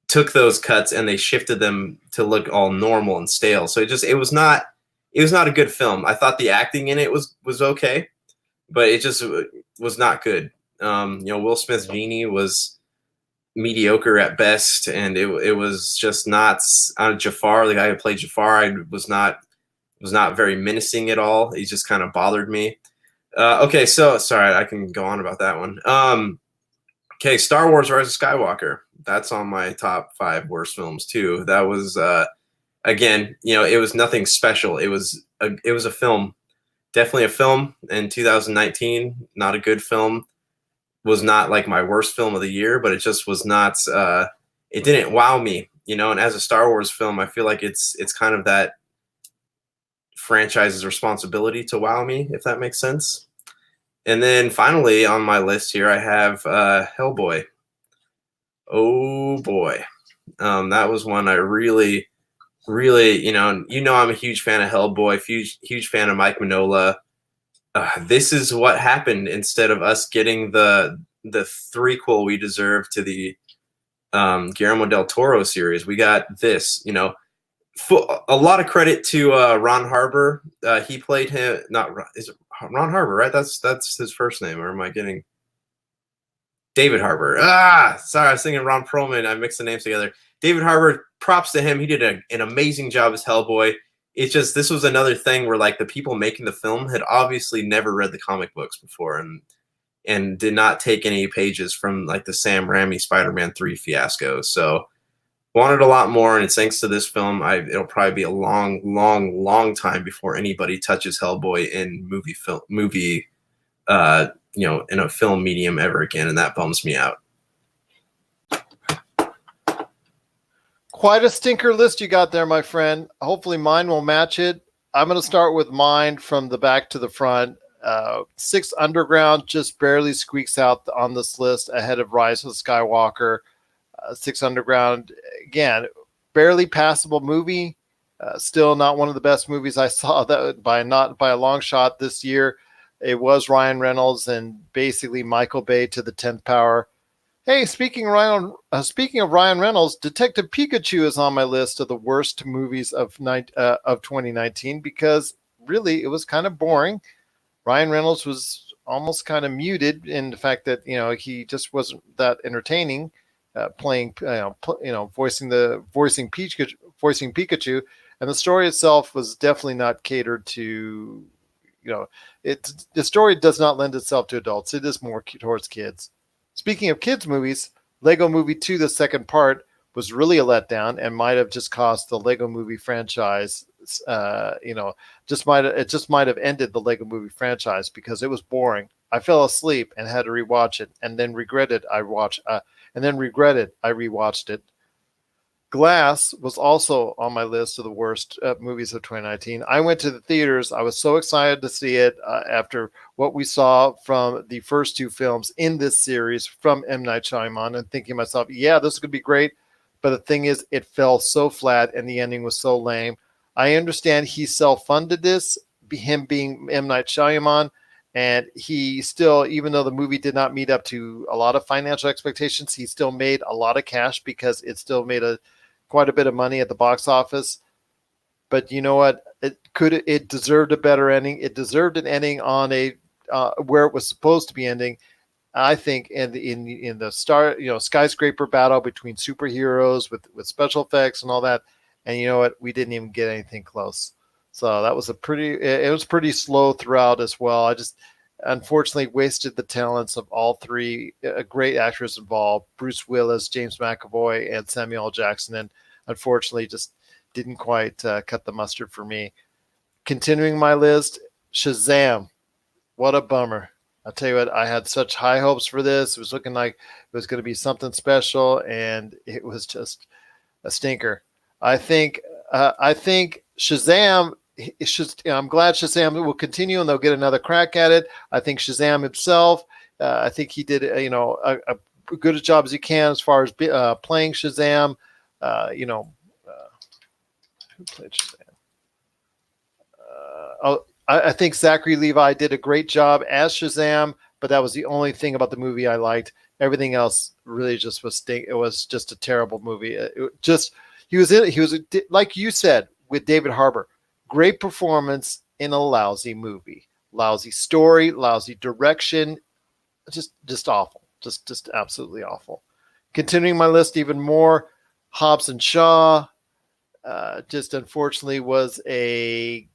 took those cuts and they shifted them to look all normal and stale. So it was not a good film. I thought the acting in it was okay, but it just was not good. Will Smith's genie was mediocre at best, and it was just not. Jafar, the guy who played Jafar, was not very menacing at all. He just kind of bothered me. Okay, so sorry, I can go on about that one. Okay, Star Wars: Rise of Skywalker. That's on my top 5 worst films too. That was again, it was nothing special. It was a film, definitely a film in 2019. Not a good film. Was not like my worst film of the year, but it just was not. It didn't wow me, And as a Star Wars film, I feel like it's kind of that franchise's responsibility to wow me, if that makes sense. And then finally on my list here, I have Hellboy. Oh boy, that was one I really, really, I'm a huge fan of Hellboy, huge fan of Mike Mignola. This is what happened instead of us getting the threequel we deserve to the Guillermo del Toro series. We got this, a lot of credit to Ron Harbour. He played him. Not is it Ron Harbour, right? That's his first name. Or am I getting David Harbour? Sorry, I was thinking Ron Perlman. I mixed the names together. David Harbour. Props to him. He did an amazing job as Hellboy. It's just this was another thing where like the people making the film had obviously never read the comic books before and did not take any pages from like the Sam Raimi Spider-Man 3 fiasco. So wanted a lot more, and it's thanks to this film. It'll probably be a long, long, long time before anybody touches Hellboy in in a film medium ever again, and that bums me out. Quite a stinker list you got there, my friend. Hopefully mine will match it. I'm going to start with mine from the back to the front. Six Underground just barely squeaks out on this list ahead of Rise of Skywalker. Six Underground, again, barely passable movie. Still not one of the best movies I saw that by a long shot this year. It was Ryan Reynolds and basically Michael Bay to the 10th power. Hey, speaking of Ryan Reynolds, Detective Pikachu is on my list of the worst movies of 2019 because really it was kind of boring. Ryan Reynolds was almost kind of muted in the fact that he just wasn't that entertaining, voicing Pikachu, and the story itself was definitely not catered to. The story does not lend itself to adults. It is more towards kids. Speaking of kids movies, Lego Movie 2, the second part, was really a letdown and might have just cost the Lego Movie franchise. It just might have ended the Lego Movie franchise because it was boring. I fell asleep and had to rewatch it, and then regretted I rewatched it. Glass was also on my list of the worst movies of 2019. I went to the theaters. I was so excited to see it after what we saw from the first 2 films in this series from M. Night Shyamalan, and thinking to myself, yeah, this could be great. But the thing is, it fell so flat and the ending was so lame. I understand he self-funded this, him being M. Night Shyamalan, and he still, even though the movie did not meet up to a lot of financial expectations, he still made a lot of cash because it still made quite a bit of money at the box office. But you know what? It deserved a better ending. It deserved an ending on a where it was supposed to be ending. I think in the skyscraper battle between superheroes with special effects and all that. And you know what? We didn't even get anything close. So that was it was pretty slow throughout as well. I just unfortunately wasted the talents of all 3 great actors involved, Bruce Willis, James McAvoy, and Samuel L. Jackson, and unfortunately just didn't quite cut the mustard for me. Continuing my list, Shazam. What a bummer. I'll tell you what, I had such high hopes for this. It was looking like it was going to be something special, and it was just a stinker. I think Shazam. It's just, I'm glad Shazam will continue and they'll get another crack at it. I think Shazam himself. I think he did a good a job as he can as far as playing Shazam. Who played Shazam? I think Zachary Levi did a great job as Shazam, but that was the only thing about the movie I liked. Everything else really just was it was just a terrible movie. He was like you said with David Harbour, great performance in a lousy movie, lousy story, lousy direction, just awful, just absolutely awful. Continuing my list even more, Hobbs and Shaw, just unfortunately was a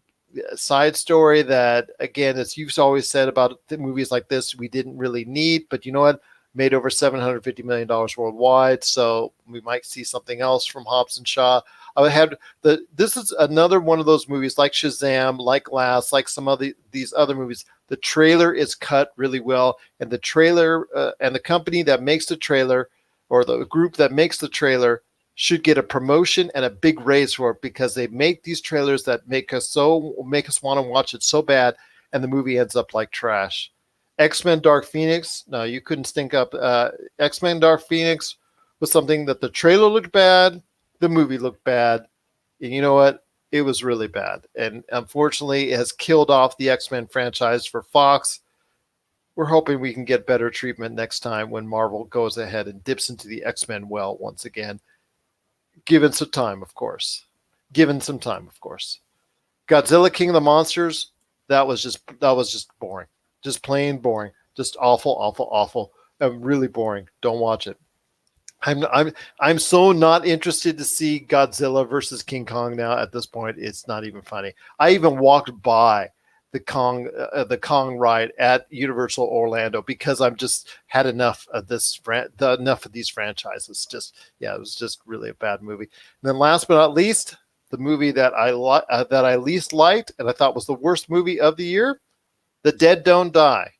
side story that, again, as you've always said about the movies like this, we didn't really need, but you know what? Made over $750 million worldwide, so we might see something else from Hobbs and Shaw. This is another one of those movies like Shazam, like Glass, like some of these other movies. The trailer is cut really well, and the trailer and the company that makes the trailer, or the group that makes the trailer, should get a promotion and a big raise for it, because they make these trailers that make us want to watch it so bad, and the movie ends up like trash. X-Men Dark Phoenix. No, you couldn't stink up. X-Men Dark Phoenix was something that the trailer looked bad, the movie looked bad, and you know what? It was really bad. And unfortunately, it has killed off the X-Men franchise for Fox. We're hoping we can get better treatment next time when Marvel goes ahead and dips into the X-Men well once again. Given some time, of course. Godzilla King of the Monsters, that was just boring. Just plain boring. Just awful. Really boring. Don't watch it. I'm so not interested to see Godzilla versus King Kong now at this point. It's not even funny. I even walked by the Kong ride at Universal Orlando because I'm just had enough of enough of these franchises. It was just really a bad movie. And then last but not least, the movie that I least liked and I thought was the worst movie of the year, The Dead Don't Die,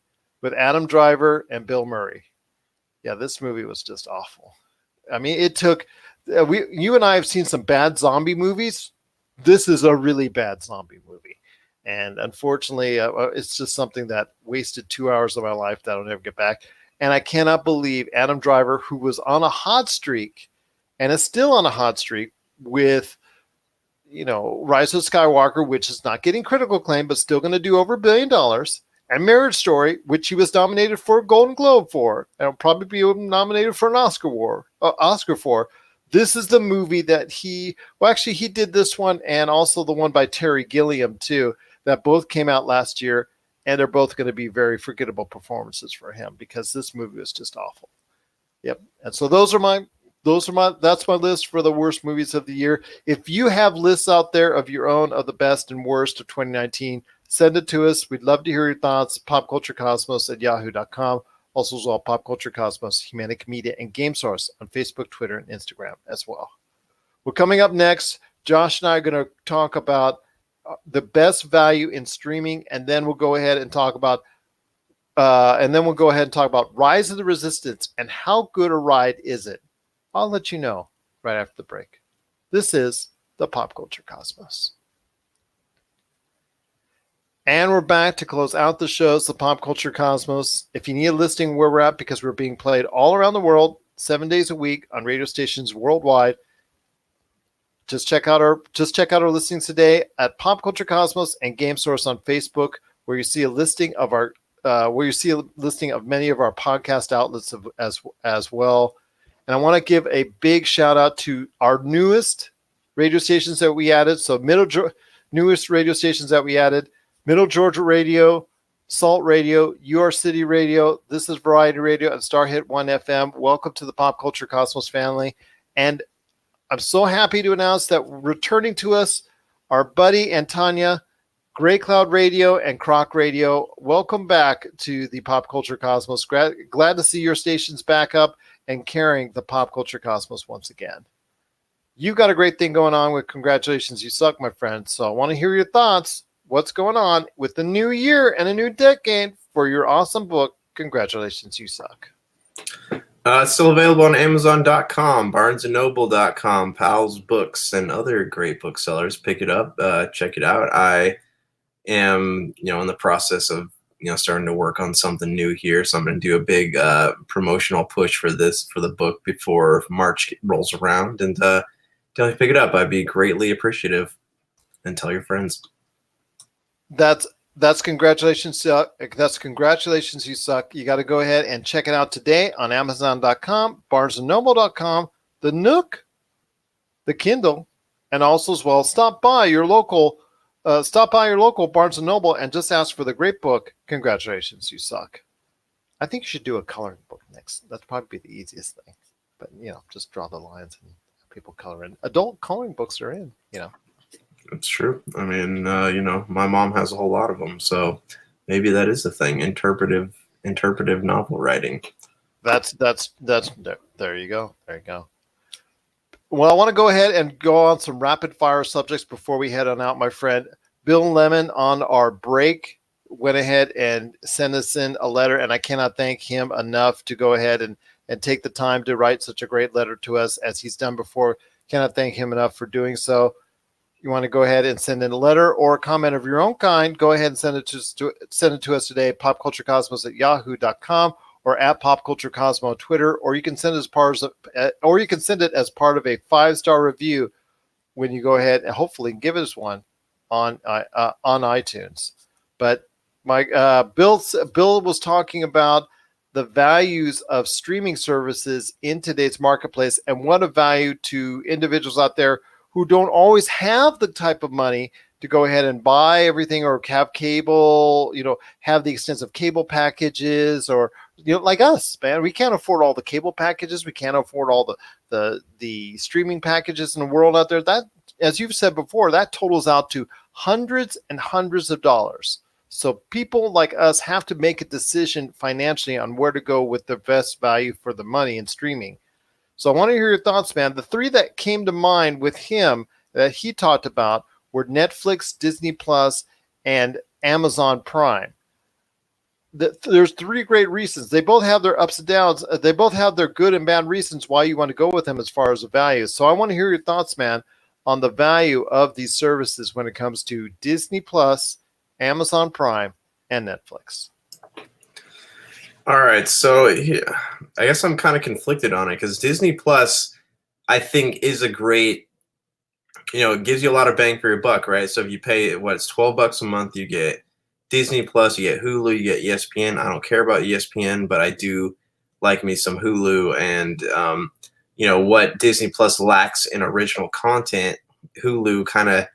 with Adam Driver and Bill Murray. Yeah, this movie was just awful. I mean, it took you and I have seen some bad zombie movies. This is a really bad zombie movie. And unfortunately, it's just something that wasted 2 hours of my life that I'll never get back. And I cannot believe Adam Driver, who was on a hot streak and is still on a hot streak with, Rise of Skywalker, which is not getting critical acclaim, but still going to do over $1 billion, and Marriage Story, which he was nominated for a Golden Globe for, and will probably be nominated for an Oscar for. This is the movie that he did this one and also the one by Terry Gilliam too, that both came out last year, and they're both going to be very forgettable performances for him because this movie was just awful. Yep. And so that's my list for the worst movies of the year. If you have lists out there of your own of the best and worst of 2019, send it to us. We'd love to hear your thoughts. popculturecosmos@yahoo.com. Also as well, Pop Culture Cosmos, Humanic Media, and Game Source on Facebook, Twitter, and Instagram as well. Well, coming up next, Josh and I are going to talk about the best value in streaming, and then we'll go ahead and talk about Rise of the Resistance and how good a ride is it. I'll let you know right after the break. This is the Pop Culture Cosmos. And we're back to close out the shows, the Pop Culture Cosmos. If you need a listing where we're at, because we're being played all around the world, 7 days a week on radio stations worldwide, just check out our listings today at Pop Culture Cosmos and Game Source on Facebook, where you see a listing of many of our podcast outlets as well. And I want to give a big shout out to our newest radio stations that we added. So newest radio stations that we added: Middle Georgia Radio, Salt Radio, UR City Radio, This is Variety Radio, and Star Hit 1 FM. Welcome to the Pop Culture Cosmos family. And I'm so happy to announce that returning to us, our buddy and Tanya, Gray Cloud Radio and Croc Radio. Welcome back to the Pop Culture Cosmos. Glad to see your stations back up and carrying the Pop Culture Cosmos once again. You got a great thing going on with Congratulations, You Suck, my friend. So I want to hear your thoughts. What's going on with the new year and a new decade for your awesome book, Congratulations, You Suck? It's still available on Amazon.com, BarnesandNoble.com, Powell's Books, and other great booksellers. Pick it up, check it out. I am, in the process of, starting to work on something new here. So I'm going to do a big promotional push for the book before March rolls around, and definitely pick it up. I'd be greatly appreciative, and tell your friends. That's congratulations. That's congratulations. You suck. You got to go ahead and check it out today on Amazon.com, BarnesandNoble.com, the Nook, the Kindle, and also as well stop by your local Barnes and Noble and just ask for the great book. Congratulations, you suck. I think you should do a coloring book next. That'd probably be the easiest thing. But just draw the lines and people color in. Adult coloring books are in. It's true. I mean, my mom has a whole lot of them, so maybe that is the thing. Interpretive novel writing. That's there you go. There you go. Well, I want to go ahead and go on some rapid fire subjects before we head on out. My friend Bill Lemon on our break went ahead and sent us in a letter, and I cannot thank him enough to go ahead and take the time to write such a great letter to us as he's done before. Cannot thank him enough for doing so. You want to go ahead and send in a letter or a comment of your own kind, go ahead and send it to us today, popculturecosmos@yahoo.com or at popculturecosmo on Twitter, or you can send it as part of a 5-star review when you go ahead and hopefully give us one on iTunes. But Bill was talking about the values of streaming services in today's marketplace and what a value to individuals out there who don't always have the type of money to go ahead and buy everything or have cable, have the extensive cable packages, or like us, man, we can't afford all the cable packages. We can't afford all the streaming packages in the world out there. That, as you've said before, that totals out to hundreds and hundreds of dollars. So people like us have to make a decision financially on where to go with the best value for the money in streaming. So I want to hear your thoughts, man. The three that came to mind with him that he talked about were Netflix, Disney Plus, and Amazon Prime. There's three great reasons. They both have their ups and downs. They both have their good and bad reasons why you want to go with them as far as the value. So I want to hear your thoughts, man, on the value of these services when it comes to Disney Plus, Amazon Prime, and Netflix. All right, so I guess I'm kind of conflicted on it because Disney Plus, I think, is a great, it gives you a lot of bang for your buck, right? So if you pay, it's $12 a month, you get Disney Plus, you get Hulu, you get ESPN. I don't care about ESPN, but I do like me some Hulu. And, what Disney Plus lacks in original content, Hulu kind of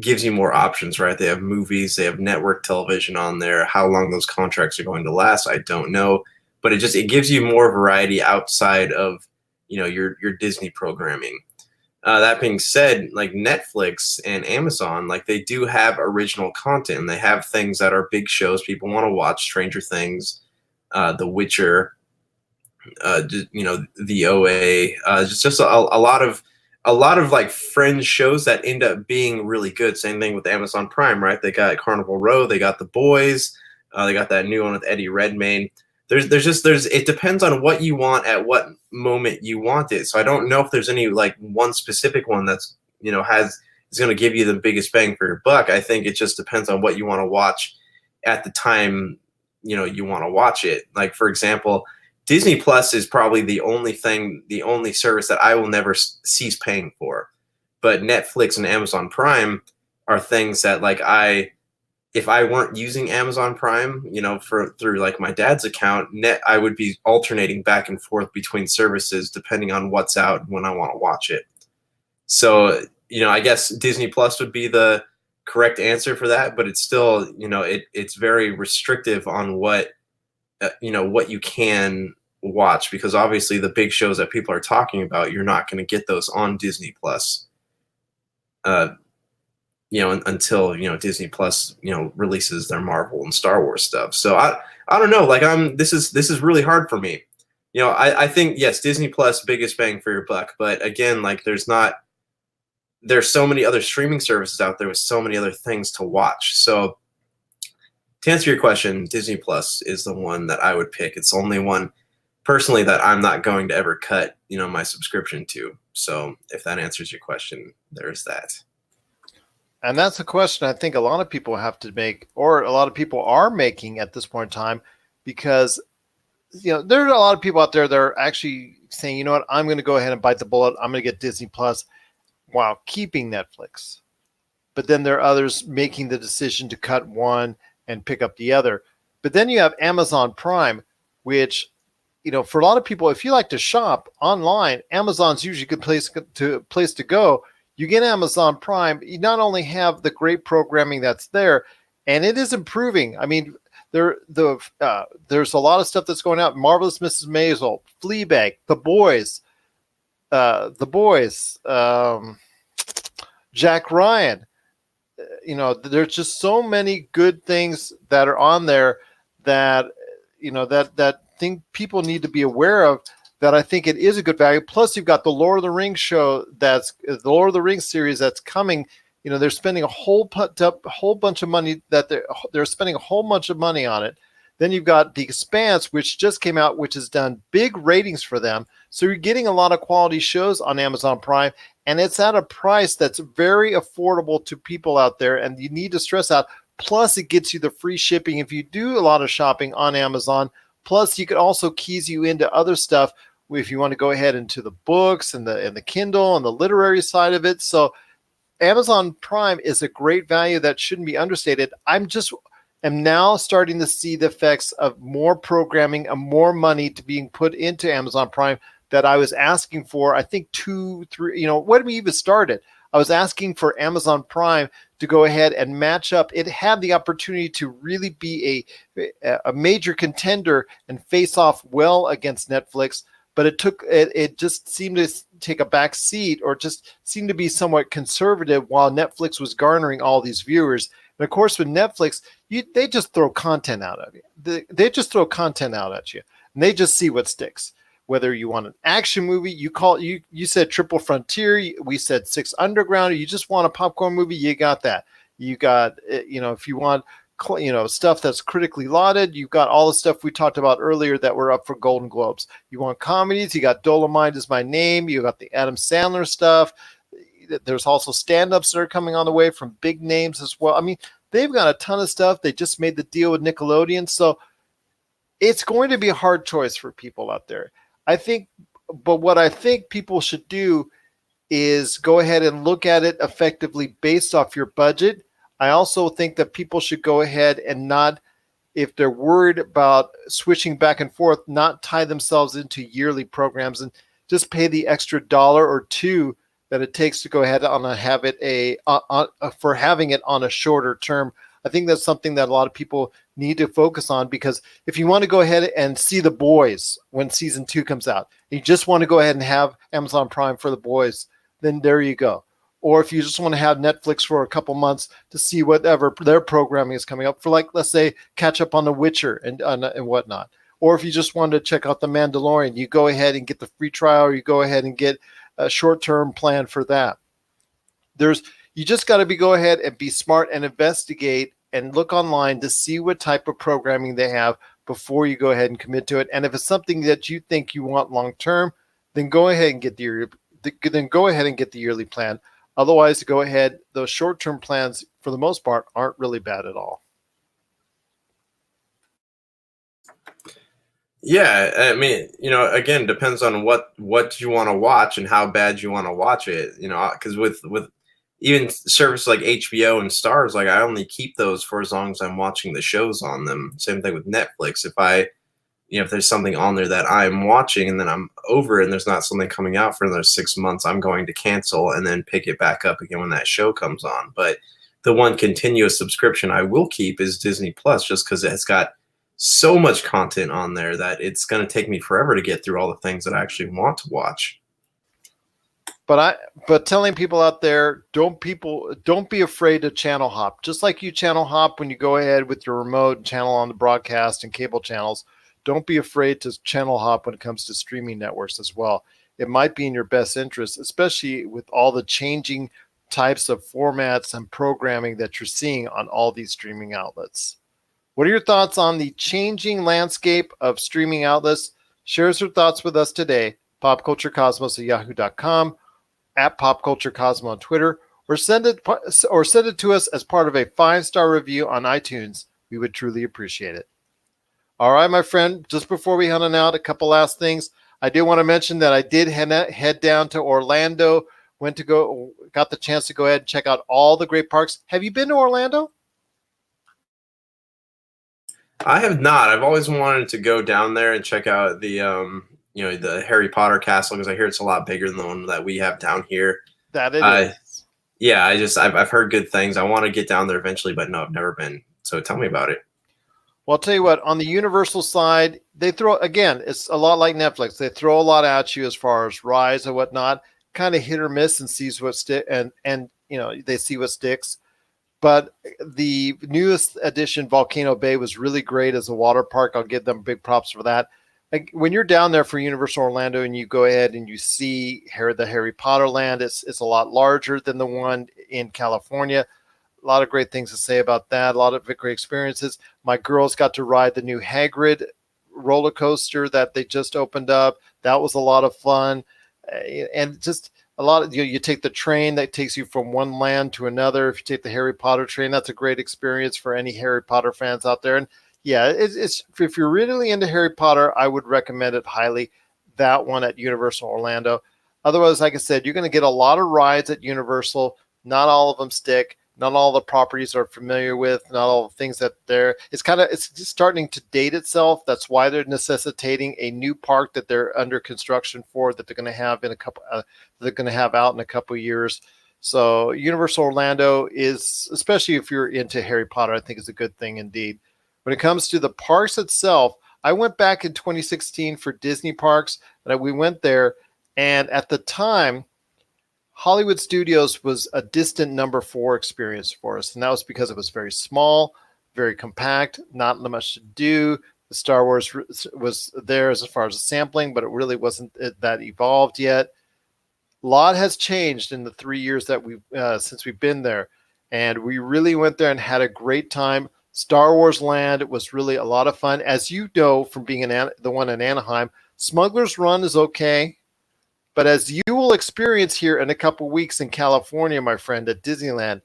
gives you more options, right? They have movies, they have network television on there. How long those contracts are going to last, I don't know, but it gives you more variety outside of your Disney programming. That being said, like Netflix and Amazon, like they do have original content, and they have things that are big shows people want to watch: Stranger Things, The Witcher, the OA, just a lot of like fringe shows that end up being really good. Same thing with Amazon Prime, right? They got Carnival Row, they got The Boys, they got that new one with Eddie Redmayne. It depends on what you want at what moment you want it. So I don't know if there's any like one specific one that's is going to give you the biggest bang for your buck. I think it just depends on what you want to watch at the time you want to watch it. Like, for example, Disney Plus is probably the only service that I will never cease paying for. But Netflix and Amazon Prime are things that, like, if I weren't using Amazon Prime, through like my dad's account, I would be alternating back and forth between services depending on what's out when I want to watch it. So, I guess Disney Plus would be the correct answer for that, but it's still, it's very restrictive on what you can watch, because obviously the big shows that people are talking about, you're not going to get those on Disney Plus. Until Disney Plus releases their Marvel and Star Wars stuff. So I don't know. Like this is really hard for me. I think yes, Disney Plus, biggest bang for your buck. But again, like there's so many other streaming services out there with so many other things to watch. So to answer your question, Disney Plus is the one that I would pick. It's the only one personally that I'm not going to ever cut, my subscription to. So if that answers your question, there's that. And that's a question I think a lot of people have to make, or a lot of people are making at this point in time, because there are a lot of people out there that are actually saying, you know what, I'm going to go ahead and bite the bullet. I'm going to get Disney Plus while keeping Netflix. But then there are others making the decision to cut one and pick up the other. But then you have Amazon Prime, which, for a lot of people, if you like to shop online, Amazon's usually a good place to go. You get Amazon Prime, you not only have the great programming that's there, and it is improving. I mean, there's a lot of stuff that's going out. Marvelous Mrs. Maisel, Fleabag, The Boys, Jack Ryan. There's just so many good things that are on there that that think people need to be aware of. That I think it is a good value. Plus, you've got the Lord of the Rings show. That's the Lord of the Rings series that's coming. They're spending a whole bunch of money. They're spending a whole bunch of money on it. Then you've got The Expanse, which just came out, which has done big ratings for them. So you're getting a lot of quality shows on Amazon Prime, and it's at a price that's very affordable to people out there. And you need to stress out. Plus, it gets you the free shipping if you do a lot of shopping on Amazon. Plus, you could also keys you into other stuff if you want to go ahead into the books and the Kindle and the literary side of it. So Amazon Prime is a great value that shouldn't be understated. I'm now starting to see the effects of more programming and more money to being put into Amazon Prime that I was asking for, I think 2, 3, when we even started, I was asking for Amazon Prime to go ahead and match up. It had the opportunity to really be a major contender and face off well against Netflix, but it just seemed to take a back seat, or just seemed to be somewhat conservative while Netflix was garnering all these viewers. And of course, with Netflix, they just throw content out at you. They just throw content out at you, and they just see what sticks. Whether you want an action movie, you said Triple Frontier, we said Six Underground. You just want a popcorn movie, you got that. You got, if you want, stuff that's critically lauded, you've got all the stuff we talked about earlier that were up for Golden Globes. You want comedies, you got Dolomite Is My Name, you got the Adam Sandler stuff. There's also stand-ups that are coming on the way from big names as well. I mean, they've got a ton of stuff. They just made the deal with Nickelodeon, so it's going to be a hard choice for people out there. But what I think people should do is go ahead and look at it effectively based off your budget. I also think that people should go ahead and not, if they're worried about switching back and forth, not tie themselves into yearly programs and just pay the extra $1 or $2 that it takes to go ahead and have it for having it on a shorter term. I think that's something that a lot of people need to focus on, because if you want to go ahead and see The Boys when season 2 comes out, you just want to go ahead and have Amazon Prime for The Boys, then there you go. Or if you just want to have Netflix for a couple months to see whatever their programming is coming up for, like, let's say, catch up on The Witcher and whatnot. Or if you just want to check out The Mandalorian, you go ahead and get the free trial, or you go ahead and get a short-term plan for that. You just got to go ahead and be smart and investigate and look online to see what type of programming they have before you go ahead and commit to it. And if it's something that you think you want long-term, then go ahead and get the yearly plan. Otherwise, go ahead. Those short-term plans, for the most part, aren't really bad at all. Yeah, I mean, again, depends on what you want to watch and how bad you want to watch it. Because with even services like HBO and Stars, like, I only keep those for as long as I'm watching the shows on them. Same thing with Netflix. If there's something on there that I'm watching and then I'm over it and there's not something coming out for another 6 months, I'm going to cancel and then pick it back up again when that show comes on. But the one continuous subscription I will keep is Disney Plus, just because it has got so much content on there that it's going to take me forever to get through all the things that I actually want to watch. But telling people out there, don't be afraid to channel hop. Just like you channel hop when you go ahead with your remote channel on the broadcast and cable channels, don't be afraid to channel hop when it comes to streaming networks as well. It might be in your best interest, especially with all the changing types of formats and programming that you're seeing on all these streaming outlets. What are your thoughts on the changing landscape of streaming outlets? shares her thoughts with us today, popculturecosmos at yahoo.com, at popculturecosmos on Twitter, or send it to us as part of a 5-star review on iTunes. We would truly appreciate it. All right, my friend, just before we head on out, a couple last things. I do want to mention that I did head down to Orlando, got the chance to go ahead and check out all the great parks. Have you been to Orlando? I have not. I've always wanted to go down there and check out the the Harry Potter castle, because I hear it's a lot bigger than the one that we have down here. That it is. Yeah, I've heard good things. I want to get down there eventually, but no, I've never been. So tell me about it. Well, I'll tell you what, on the Universal side, they it's a lot like Netflix. They throw a lot at you as far as rides and whatnot, kind of hit or miss and sees what they see what sticks. But the newest addition, Volcano Bay, was really great as a water park. I'll give them big props for that. Like, when you're down there for Universal Orlando and you go ahead and you see the Harry Potter land, it's a lot larger than the one in California. A lot of great things to say about that. A lot of great experiences. My girls got to ride the new Hagrid roller coaster that they just opened up. That was a lot of fun. And just a lot of, you take the train that takes you from one land to another. If you take the Harry Potter train, that's a great experience for any Harry Potter fans out there. And yeah, it's if you're really into Harry Potter, I would recommend it highly. That one at Universal Orlando. Otherwise, like I said, you're going to get a lot of rides at Universal. Not all of them stick. Not all the properties are familiar with. Not all the things that it's just starting to date itself. That's why they're necessitating a new park that they're under construction for, that they're going to have out in a couple of years. So Universal Orlando is, especially if you're into Harry Potter, I think is a good thing indeed. When it comes to the parks itself, I went back in 2016 for Disney parks, and we went there, and at the time, Hollywood Studios was a distant number 4 experience for us. And that was because it was very small, very compact, not much to do. The Star Wars was there as far as the sampling, but it really wasn't that evolved yet. A lot has changed in the 3 years that since we've been there. And we really went there and had a great time. Star Wars Land was really a lot of fun. As you know from being the one in Anaheim, Smuggler's Run is okay. But as you will experience here in a couple weeks in California, my friend, at Disneyland,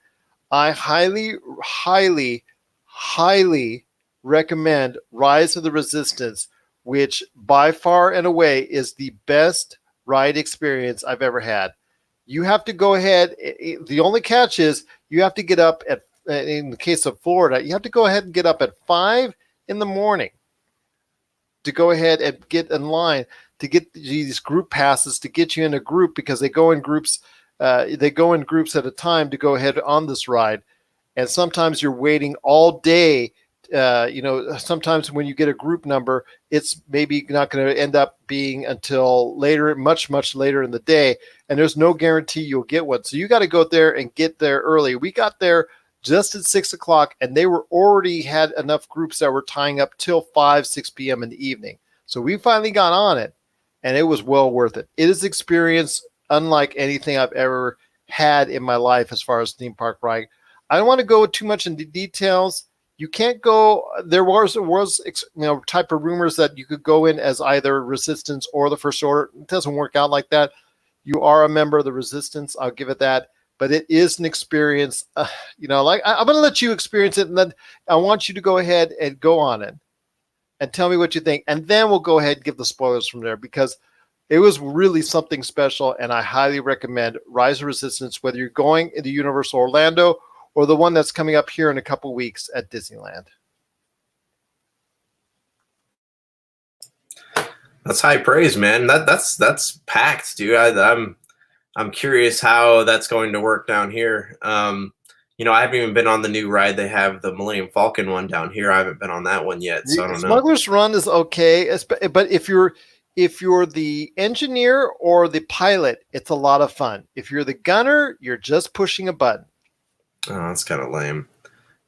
I highly, highly, highly recommend Rise of the Resistance, which by far and away is the best ride experience I've ever had. You have to go ahead. The only catch is you have to get up in the case of Florida, you have to go ahead and get up at 5 in the morning to go ahead and get in line to get these group passes to get you in a group, because they go in groups. They go in groups at a time to go ahead on this ride, and sometimes you're waiting all day. Sometimes when you get a group number, it's maybe not going to end up being until later, much, much later in the day, and there's no guarantee you'll get one. So you got to go there and get there early. We got there just at 6 o'clock, and they were already had enough groups that were tying up till 6 p.m. in the evening. So we finally got on it, and it was well worth it. It is an experience unlike anything I've ever had in my life as far as theme park ride. I don't want to go too much into details. You can't go. There was type of rumors that you could go in as either Resistance or the First Order. It doesn't work out like that. You are a member of the Resistance. I'll give it that. But it is an experience. I'm going to let you experience it, and then I want you to go ahead and go on it and tell me what you think. And then we'll go ahead and give the spoilers from there, because it was really something special, and I highly recommend Rise of Resistance, whether you're going into Universal Orlando or the one that's coming up here in a couple weeks at Disneyland. That's high praise, man. That's packed, dude. I'm curious how that's going to work down here. I haven't even been on the new ride. They have the Millennium Falcon one down here. I haven't been on that one yet, so I don't know. Smuggler's Run is okay, but if you're the engineer or the pilot, it's a lot of fun. If you're the gunner, you're just pushing a button. Oh, that's kind of lame.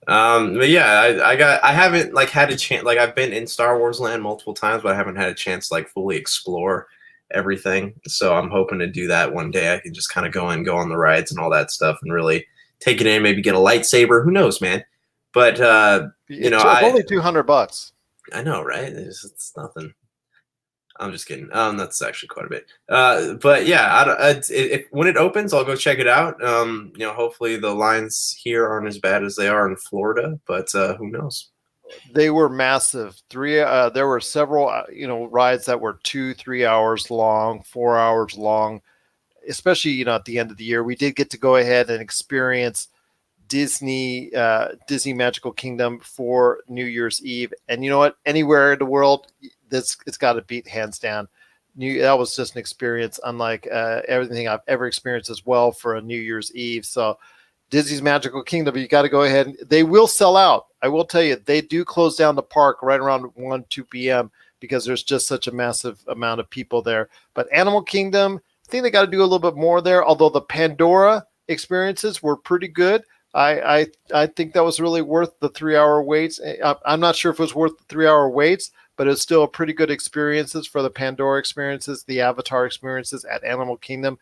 But yeah, I haven't had a chance. I've been in Star Wars Land multiple times, but I haven't had a chance to fully explore everything. So I'm hoping to do that one day. I can just kind of go on the rides and all that stuff and really take it in, maybe get a lightsaber. Who knows, man? But it's only $200. I know, right? It's nothing. I'm just kidding. That's actually quite a bit. But yeah, if when it opens, I'll go check it out. Hopefully the lines here aren't as bad as they are in Florida, but who knows? They were massive. There were several, rides that were 2-3 hours long, 4 hours long, especially, at the end of the year. We did get to go ahead and experience Disney Magical Kingdom for New Year's Eve. And you know what? Anywhere in the world, it's got to beat hands down. That was just an experience unlike everything I've ever experienced as well for a New Year's Eve. So Disney's Magical Kingdom, you got to go ahead. They will sell out. I will tell you, they do close down the park right around 1-2 p.m. because there's just such a massive amount of people there. But Animal Kingdom, I think they got to do a little bit more there, although the Pandora experiences were pretty good. I think that was really worth the 3-hour waits. I'm not sure if it was worth the 3-hour waits, but it's still a pretty good experiences for the Pandora experiences, the Avatar experiences at Animal Kingdom.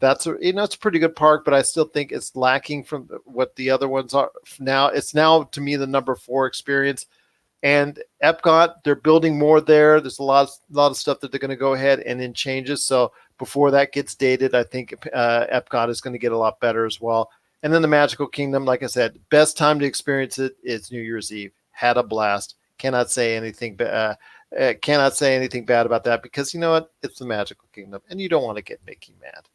It's a pretty good park, but I still think it's lacking from what the other ones are now. It's now to me the number 4 experience. And Epcot, they're building more there. There's a lot of stuff that they're going to go ahead and in changes. So before that gets dated, I think Epcot is going to get a lot better as well. And then the Magical Kingdom, like I said, best time to experience it is New Year's Eve. Had a blast. Cannot say anything bad about that because you know what? It's the Magical Kingdom, and you don't want to get Mickey mad.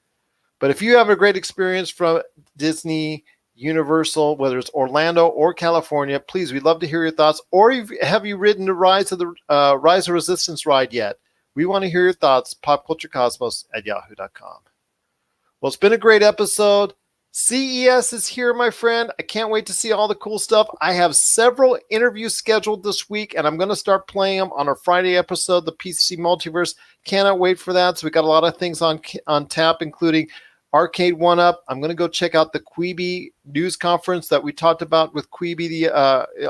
But if you have a great experience from Disney, Universal, whether it's Orlando or California, please, we'd love to hear your thoughts. Or have you ridden the Rise of Resistance ride yet? We want to hear your thoughts. popculturecosmos@yahoo.com. Well, it's been a great episode. CES is here, my friend. I can't wait to see all the cool stuff. I have several interviews scheduled this week, and I'm going to start playing them on our Friday episode, the PCC Multiverse. Cannot wait for that. So we got a lot of things on tap, including Arcade 1-Up. I'm going to go check out the Quibi news conference that we talked about with Quibi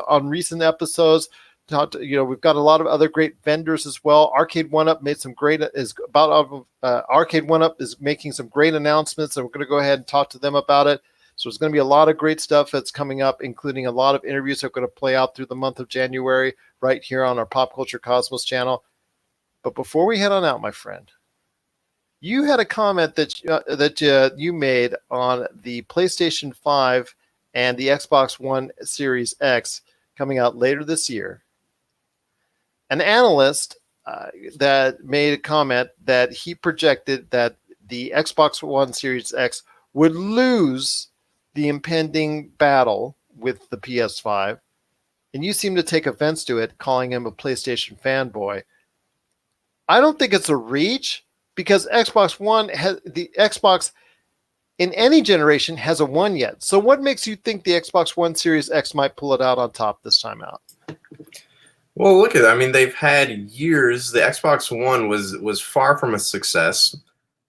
on recent episodes. We've got a lot of other great vendors as well. Arcade 1-Up Arcade 1-Up is making some great announcements, and we're going to go ahead and talk to them about it. So there's going to be a lot of great stuff that's coming up, including a lot of interviews that are going to play out through the month of January right here on our Pop Culture Cosmos channel. But before we head on out, my friend, you had a comment that you made on the PlayStation 5 and the Xbox One Series X coming out later this year. An analyst that made a comment that he projected that the Xbox One Series X would lose the impending battle with the PS5, and you seem to take offense to it, calling him a PlayStation fanboy. I don't think it's a reach because Xbox in any generation has a 1 yet. So what makes you think the Xbox One Series X might pull it out on top this time out? Well, look at it. I mean, they've had years. The Xbox One was far from a success.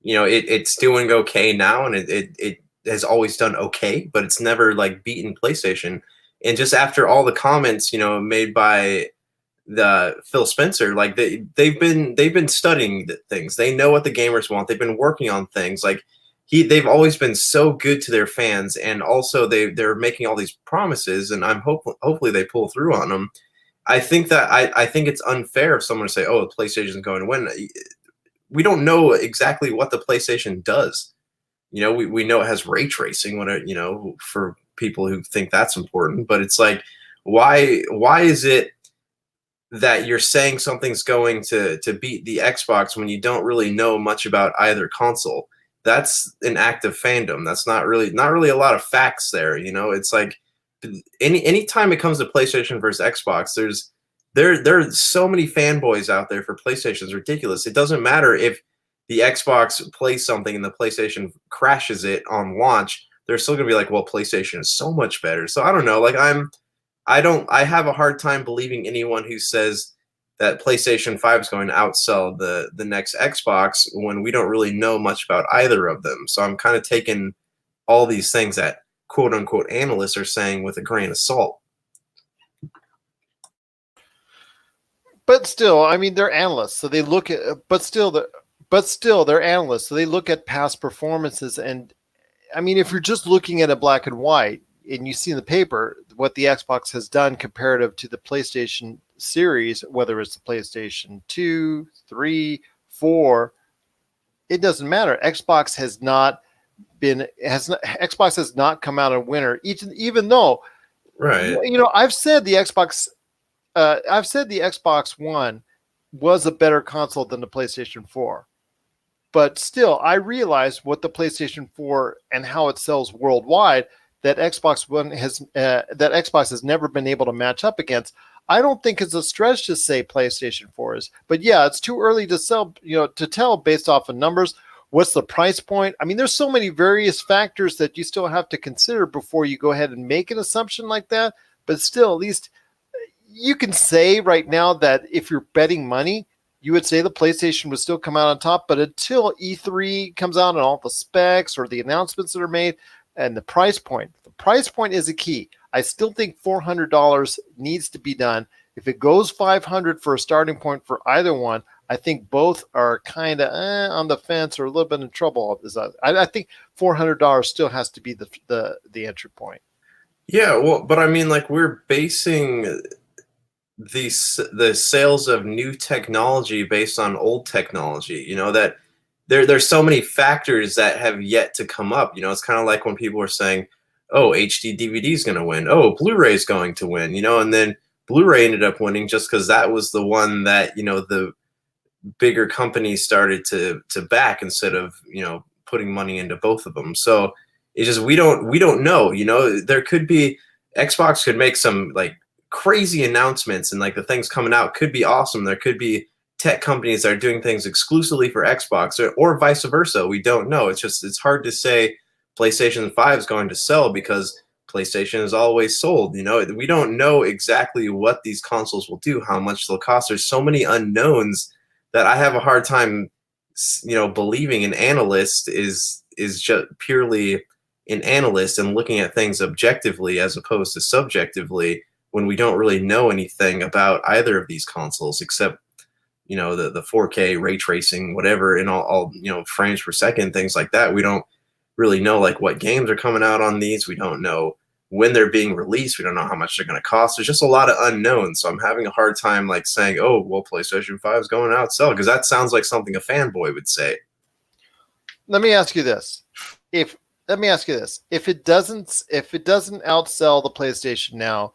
It's doing okay now, and it has always done okay, but it's never like beaten PlayStation. And just after all the comments, made by the Phil Spencer, like they've been studying things. They know what the gamers want. They've been working on things. Like they've always been so good to their fans, and also they're making all these promises, and hopefully they pull through on them. I think it's unfair of someone to say, "Oh, the PlayStation is going to win." We don't know exactly what the PlayStation does. We know it has ray tracing, for people who think that's important. But it's like, why is it that you're saying something's going to beat the Xbox when you don't really know much about either console? That's an act of fandom. That's not really a lot of facts there. It's like any time it comes to PlayStation versus Xbox, there are so many fanboys out there for PlayStation. It's ridiculous. It doesn't matter if the Xbox plays something and the PlayStation crashes it on launch. They're still gonna be like, well, PlayStation is so much better. So I don't know. Like I have a hard time believing anyone who says that PlayStation 5 is going to outsell the next Xbox when we don't really know much about either of them. So I'm kind of taking all these things that quote unquote analysts are saying with a grain of salt. But still, I mean, they're analysts, so they look at. But still, they're analysts, so they look at past performances. And I mean, if you're just looking at a black and white, and you see in the paper what the Xbox has done comparative to the PlayStation series, whether it's the PlayStation 2, 3, 4, it doesn't matter. Xbox has not come out a winner, even though, Right. I've said the Xbox One was a better console than the PlayStation 4. But still, I realize what the PlayStation 4 and how it sells worldwide that Xbox has never been able to match up against. I don't think it's a stretch to say PlayStation 4 is, but yeah, it's too early to tell based off of numbers. What's the price point? I mean, there's so many various factors that you still have to consider before you go ahead and make an assumption like that. But still, at least you can say right now that if you're betting money, you would say the PlayStation would still come out on top. But until E3 comes out and all the specs or the announcements that are made and the price point is a key. I still think $400 needs to be done. If it goes $500 for a starting point for either one, I think both are kind of on the fence or a little bit in trouble. I think $400 still has to be the entry point. Yeah, well, but I mean, like, we're basing the sales of new technology based on old technology. That there's so many factors that have yet to come up. It's kind of like when people were saying, "Oh, HD DVD is going to win. Oh, Blu-ray is going to win." And then Blu-ray ended up winning just because that was the one that the bigger companies started to back instead of putting money into both of them. So it's just we don't know. There could be Xbox could make some like crazy announcements, and like the things coming out could be awesome. There could be tech companies that are doing things exclusively for Xbox, or vice versa. We don't know. It's hard to say PlayStation 5 is going to sell because PlayStation is always sold. We don't know exactly what these consoles will do, how much they'll cost. There's so many unknowns that I have a hard time, believing an analyst is just purely an analyst and looking at things objectively as opposed to subjectively, when we don't really know anything about either of these consoles except the 4K ray tracing, whatever, and all frames per second, things like that. We don't really know like what games are coming out on these. We don't know when they're being released. We don't know how much they're going to cost. There's just a lot of unknowns. So I'm having a hard time like saying, oh, well, PlayStation 5 is going out sell, because that sounds like something a fanboy would say. Let me ask you this. If it doesn't outsell the PlayStation now,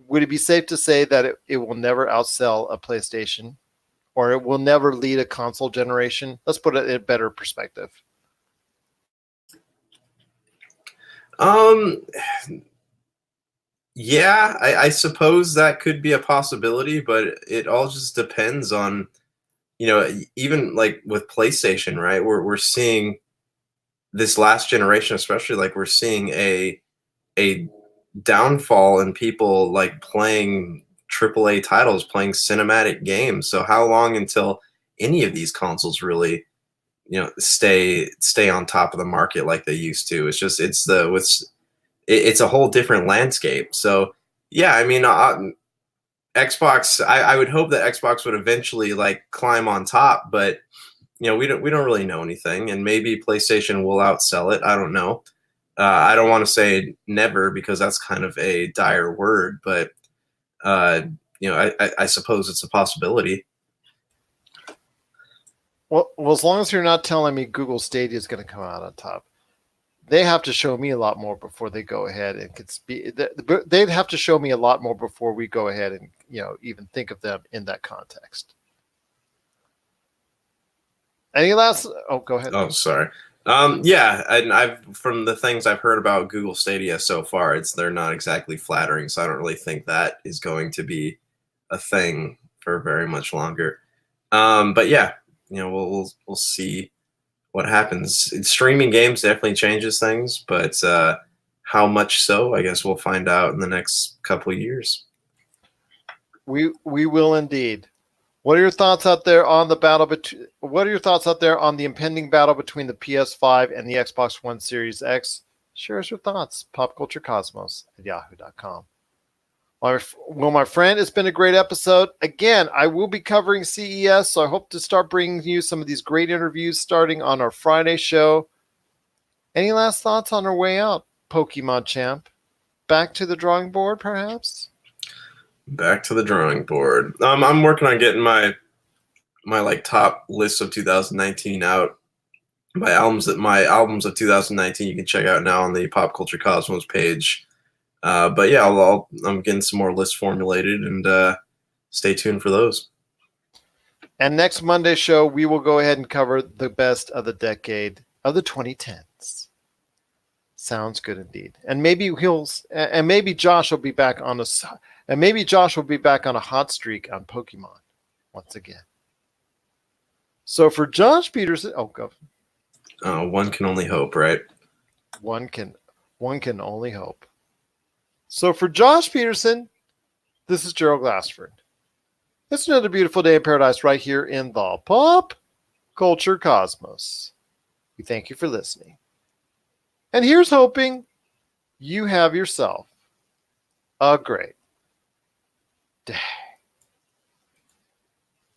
would it be safe to say that it will never outsell a PlayStation, or it will never lead a console generation? Let's put it in a better perspective. Yeah, I suppose that could be a possibility, but it all just depends on, even like with PlayStation, right? We're seeing this last generation, especially, like we're seeing a downfall in people like playing AAA titles, playing cinematic games. So how long until any of these consoles really, stay on top of the market like they used to? It's a whole different landscape. So yeah, I mean, Xbox, I would hope that Xbox would eventually like climb on top, but we don't really know anything, and maybe PlayStation will outsell it. I don't know. I don't want to say never because that's kind of a dire word, but I suppose it's a possibility. Well, as long as you're not telling me Google Stadia is going to come out on top, they have to show me a lot more before they go ahead and they'd have to show me a lot more before we go ahead and even think of them in that context. Any last? Oh, go ahead. Oh, sorry. Yeah, and from the things I've heard about Google Stadia so far, they're not exactly flattering. So I don't really think that is going to be a thing for very much longer. But yeah, we'll see what happens. Streaming games definitely changes things, but how much so? I guess we'll find out in the next couple of years. We will indeed. What are your thoughts out there on the impending battle between the PS5 and the Xbox One Series X? Share us your thoughts. popculturecosmos@yahoo.com. Well, my friend, it's been a great episode. Again, I will be covering CES, so I hope to start bringing you some of these great interviews starting on our Friday show. Any last thoughts on our way out? Pokemon champ, back to the drawing board, perhaps? Back to the drawing board. I'm working on getting my like top list of 2019 out. My albums of 2019 you can check out now on the Pop Culture Cosmos page. But yeah, I'm getting some more lists formulated, and stay tuned for those. And next Monday's show, we will go ahead and cover the best of the decade of the 2010s. Sounds good indeed. And maybe Josh will be back on a hot streak on Pokemon once again. So for Josh Peterson, go. One can only hope, right? One can only hope. So for Josh Peterson, this is Gerald Glassford. It's another beautiful day in paradise right here in the Pop Culture Cosmos. We thank you for listening. And here's hoping you have yourself a great day.